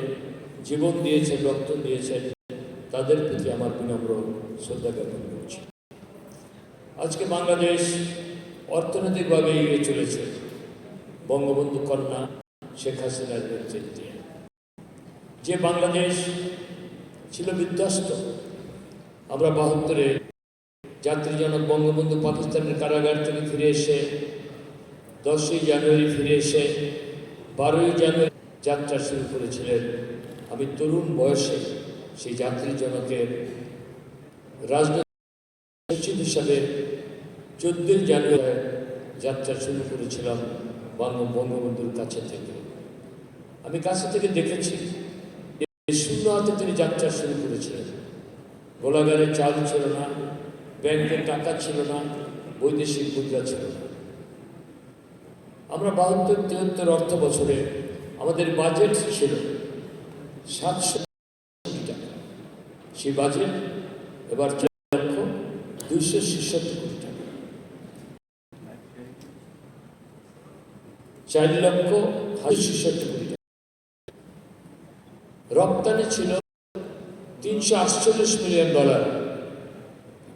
জীবন দিয়েছেন, রক্ত দিয়েছেন, তাদের প্রতি আমার বিনম্র শ্রদ্ধা জ্ঞাপন করছি। আজকে বাংলাদেশ অর্থনৈতিকভাবে এগিয়ে চলেছে বঙ্গবন্ধু কন্যা শেখ হাসিনার নেতৃত্বে। যে বাংলাদেশ ছিল বিধ্বস্ত, আমরা 72-এ জাতির জনক বঙ্গবন্ধু পাকিস্তানের কারাগার থেকে ফিরে এসে 10ই জানুয়ারি ফিরে এসে 12ই জানুয়ারি যাত্রা শুরু করেছিলেন। আমি তরুণ বয়সে সেই জাতির জনকের রাজনৈতিক সচিব হিসাবে 14ই জানুয়ারি যাত্রা শুরু করেছিলাম বঙ্গবন্ধুর কাছে থেকে। আমি কাছে থেকে দেখেছি শূন্য হাতে তিনি যাত্রা শুরু করেছিলেন। গোলাগারে চাল ছিল না, ব্যাংকে টাকা ছিল না, বৈদেশিক মুদ্রা ছিল না। আমরা 72-73 অর্থ বছরে আমাদের বাজেট ছিল 700 কোটি টাকা। সেই বাজেট এবার 4,266 কোটি টাকা, 4,166 কোটি টাকা। রপ্তানি ছিল $348 মিলিয়ন,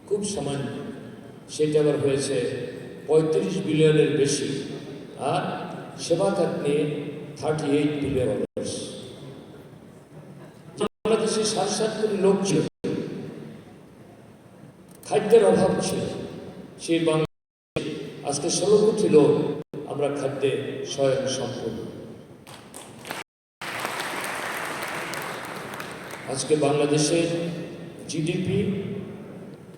খুব সামান্য। সেটা আবার হয়েছে 35 বিলিয়নের বেশি, আর সেবা খাত নিয়ে 38 বিলিয়ন। বাংলাদেশে 7.5 কোটি লোক ছিল, খাদ্যের অভাব ছিল। সেই বাংলাদেশে আজকে 16 কোটি লোক আমরা খাদ্যে স্বয়ং সম্পূর্ণ। আজকে বাংলাদেশের জিডিপি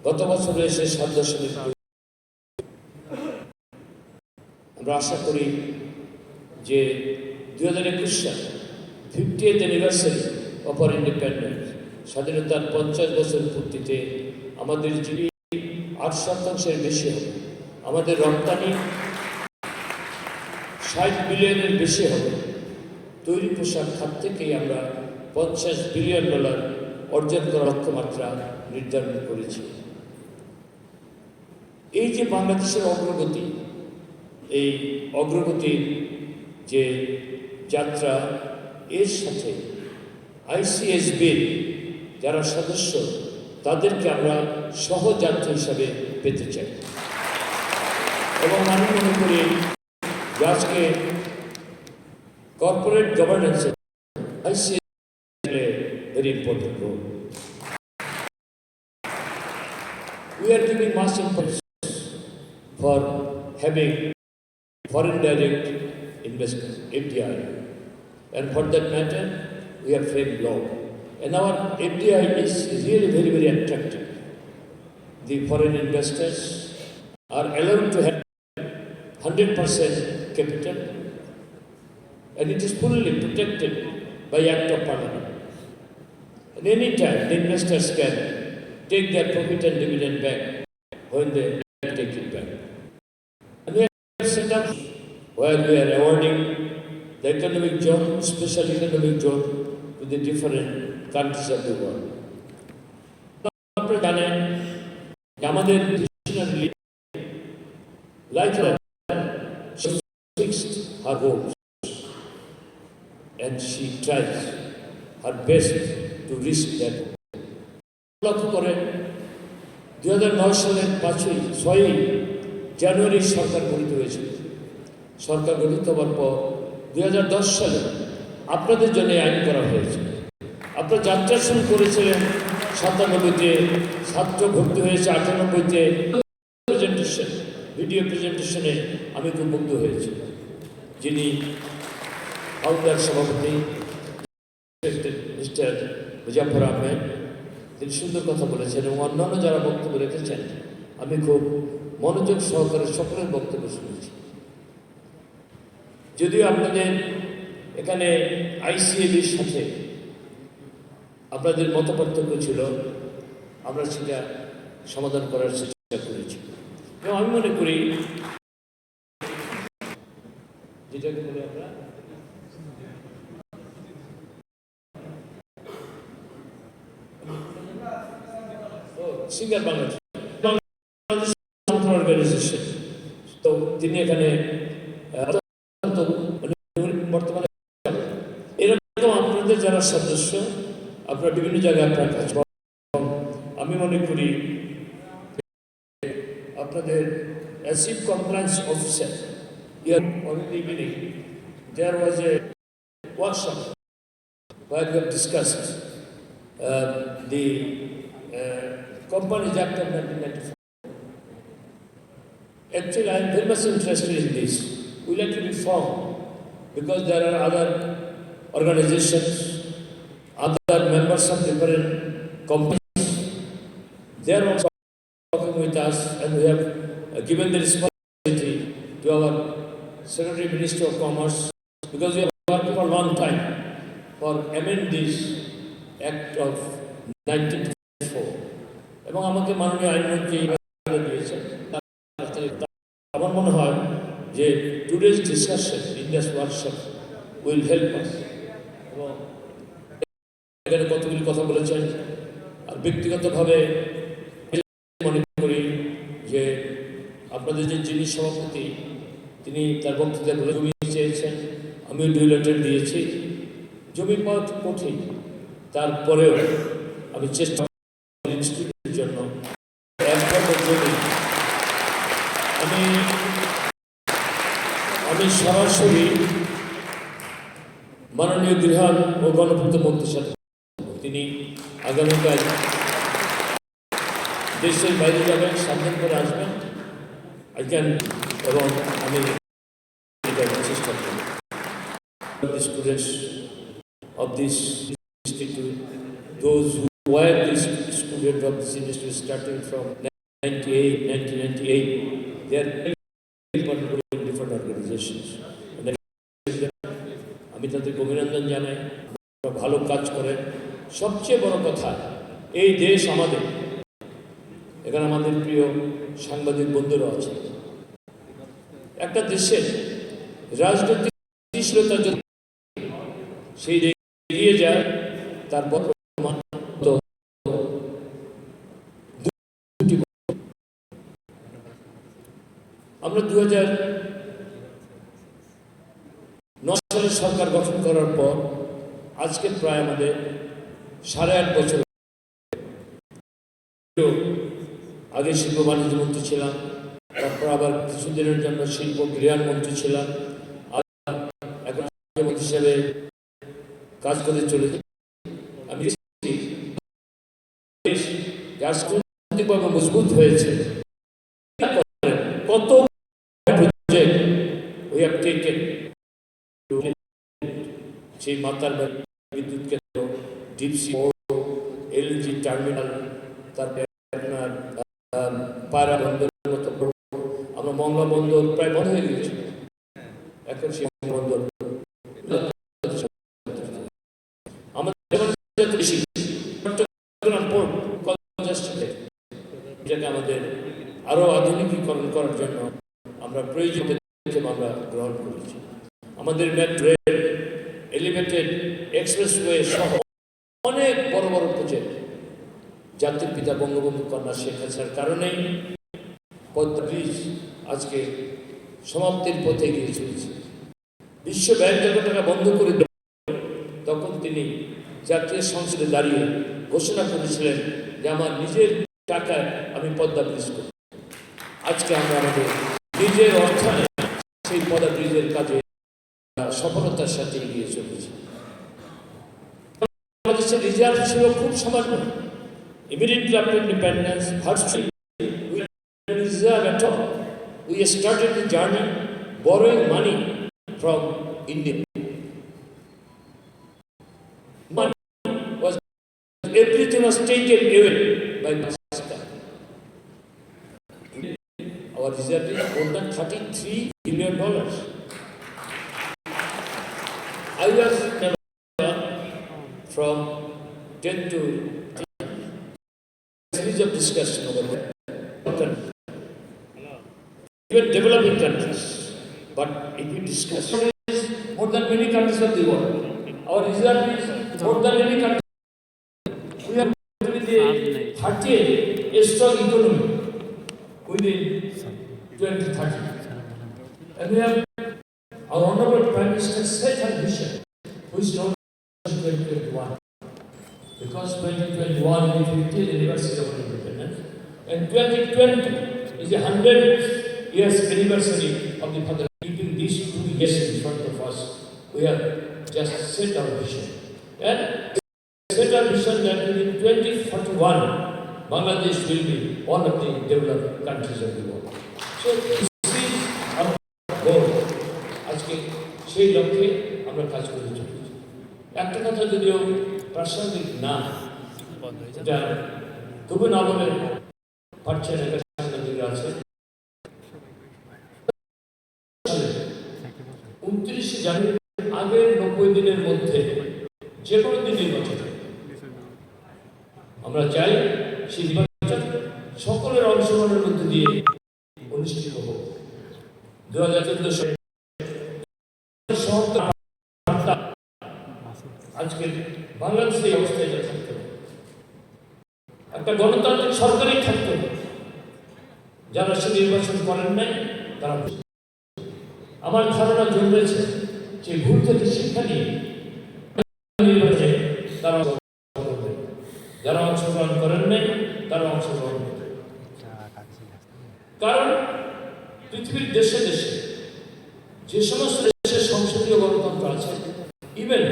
গত বছরে এসে 7.2। আমরা আশা করি যে 2021 সাল 50th anniversary of our independence, স্বাধীনতার 50 বছর পূর্তিতে আমাদের জিডিপি 8% বেশি হবে, আমাদের রপ্তানি 60 বিলিয়নের বেশি হবে। তৈরি পোশাক খাত থেকেই আমরা $50 বিলিয়ন অর্জন করার লক্ষ্যমাত্রা নির্ধারণ করেছি। এই যে বাংলাদেশের অগ্রগতি, এই অগ্রগতির যে যাত্রা, এর সাথে আইসিএসবির যারা সদস্য তাদেরকে আমরা সহযাত্রী হিসাবে পেতে চাই এবং আমি মনে করি যে আজকে কর্পোরেট গভর্নেন্সে ICS very important role. We are giving mass importance for having foreign direct investment, FDI, and for that matter, we have framed law. And our FDI is really very, very attractive. the foreign investors are allowed to have 100% capital, and it is fully protected by Act of Parliament. At any time, the investors can take their profit and dividend back when they take it back. And we have set up where we are awarding the economic zone, special economic zone, to the different countries of the world. আপনারা জানেন যে আমাদের visionary like she fixed her goals and she tries her best to reach that. লক্ষ্য করে 2009 সালের 6ই জানুয়ারি সরকার গঠিত হয়েছিল। সরকার গঠিত হওয়ার পর 2010 সালে আপনাদের জন্য আইন করা হয়েছে। আপনারা যাত্রা শুরু করেছিলেন 97-তে, ছাত্র ভর্তি হয়েছে 98-তে। প্রেজেন্টেশন, ভিডিও প্রেজেন্টেশনে আমি খুব মুগ্ধ হয়েছি। যিনি ফাউন্ডার সভাপতি মিস্টার মুজাফর আহমেদ, তিনি সুন্দর কথা বলেছেন এবং অন্যান্য যারা বক্তব্য রেখেছেন আমি খুব মনোযোগ সহকারে সকলের বক্তব্য শুনেছি। যদিও আপনাদের এখানে আইসিএবির সাথে আপনাদের মতপার্থক্য ছিল, আমরা সেটা সমাধান করার চেষ্টা করেছি এবং আমি মনে করি যেটাকে বলে আমরা সিঙ্গার বাংলাদেশ অর্গানাইজেশন, তো তিনি এখানে বর্তমানে এরকম আপনাদের যারা সদস্য আপনারা বিভিন্ন জায়গায় আপনার কাজ, আমি মনে করি আপনাদের chief compliance officer there was a workshop where we have discussed the Companies Act of 1994. Actually, I am very much interested in this. We like to reform because there are other organizations, other members of different companies. They are also talking with us, and we have given the responsibility to our Secretary Minister of Commerce because we have worked for a long time for amend this Act of 1994. এবং আমাকে মাননীয় আইনমন্ত্রী দিয়েছেন। আমার মনে হয় যে today's discussion in this workshop will help us. এবং এখানে কতগুলি কথা বলেছেন, আর ব্যক্তিগতভাবে মনে করি যে আপনাদের যে যিনি সভাপতি তিনি তার বক্তৃতা বলে জমি চেয়েছেন, আমিও 2 লেটার দিয়েছি। জমি পাওয়া কঠিন, তারপরেও আমি চেষ্টা ইনস্টিটিউটের জন্য জমি আমি সরাসরি মাননীয় গৃহায়ণ ও গণপূর্ত মন্ত্রীর সাথে তিনি আগামীকাল দেশের বাইরে যাবেন, সাবধান করে আসবেন এবং আমি চেষ্টা করি students of this institute, those who were this student of this industry starting from 1998, they are in different organizations. আমি তাদের অভিনন্দন জানাই, ভালো কাজ করে। সবচেয়ে বড় কথা, এই দেশ আমাদের, এখানে আমাদের প্রিয় সাংবাদিক বন্ধুরা আছে। একটা দেশের রাজনৈতিক স্থিতিশীলতা যদি সেই এগিয়ে যায়, তারপর আমরা 2009 সালে সরকার গঠন করার পর আজকে প্রায় আমাদের 8.5 বছর। আগে শিল্প বাণিজ্য মন্ত্রী ছিলাম, তারপর আবার কিছুদিনের জন্য শিল্প গৃহায়ণ মন্ত্রী ছিলাম, আর এখন মন্ত্রী হিসেবে কাজ করে চলেছি। আমি রাজনৈতিকভাবে মজবুত হয়েছে। কত we have taken সেই মাতার বিদ্যুৎ কেন্দ্র, ডিপসি, এলএনজি টার্মিনাল, তারপরে আপনার পায়রা বন্দরের মতো আমরা মংলা বন্দর প্রায় বন্ধ হয়ে গেছে, এখন সেই বন্দর এটাকে আমাদের আরো আধুনিকীকরণ করার জন্য আমরা প্রয়োজনীয় আমরা গ্রহণ করেছি। আমাদের মেট্রো রেল, এলিভেটেড এক্সপ্রেসওয়ে সহ অনেক বড় বড় প্রজেক্ট জাতির পিতা বঙ্গবন্ধু কন্যা শেখ হাসিনার কারণেই পদ্মা ব্রিজ আজকে সমাপ্তির পথে গিয়ে চলেছে। বিশ্ব ব্যাংক যখন টাকা বন্ধ করে দেয় তখন তিনি জাতীয় সংসদে দাঁড়িয়ে ঘোষণা করেছিলেন যে আমার নিজের টাকায় আমি পদ্মা ব্রিজ করব। আজকে আমরা আমাদের নিজের অর্থায়নে সেই পদ্মা ব্রিজের কাজে সফলতার সাথে এগিয়ে চলেছি। বাংলাদেশের রিজার্ভ ছিল খুব সামান্য। Immediately after independence, virtually we didn't reserve at all. We started the journey borrowing money from India. Money was, everything was taken away by Pakistan. Our reserve is more than $33 billion. I was from 10 to series of discussion over there. Even developing countries. But if you discuss more than many countries of the world, our reserve is more than many countries. We are with the 30th a strong economy within 2030. And we have our Honorable Prime Minister set a vision, which is not 2021. Because 2021 is the 50th anniversary of independence, and 2020 is the 100th years anniversary of the father. Keeping these 2 years in front of us, we have just set our vision. And set our vision that within 2041, Bangladesh will be one of the developed countries of the world. So this is our goal. আজকে সেই লক্ষ্যে আমরা কাজ করে চলেছি। একটা কথা যদিও প্রাসঙ্গিক না, এটা তবু না বলে পারছেন, একটা সাংবাদিক আছে 29 জানুয়ারি আগের 90 দিনের মধ্যে যে কোনো দিন নির্বাচন আমরা চাই সেই নির্বাচন সকলের অংশগ্রহণের মধ্যে দিয়ে অনুষ্ঠিত হোক। 2014 সালে আজকে বাংলাদেশে এই অবস্থায় যা থাকতে হবে, একটা গণতান্ত্রিক সরকারই থাকতে হবে। যারা সে নির্বাচন করেন নাই তারা আমার ধারণা জন্মেছে যে ভুল থেকে শিক্ষা নিয়ে নির্বাচনে তারা যারা অংশগ্রহণ করেন নাই তারা অংশগ্রহণ করবে। কারণ পৃথিবীর দেশে দেশে যে সমস্ত দেশের সংসদীয় গণতন্ত্র আছে, ইভেন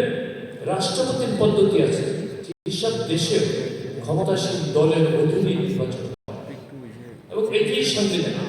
রাষ্ট্রপতির পদ্ধতি আছে, যেসব দেশে ক্ষমতাসীন দলের অধীনে নির্বাচন এবং এটি সংবিধান।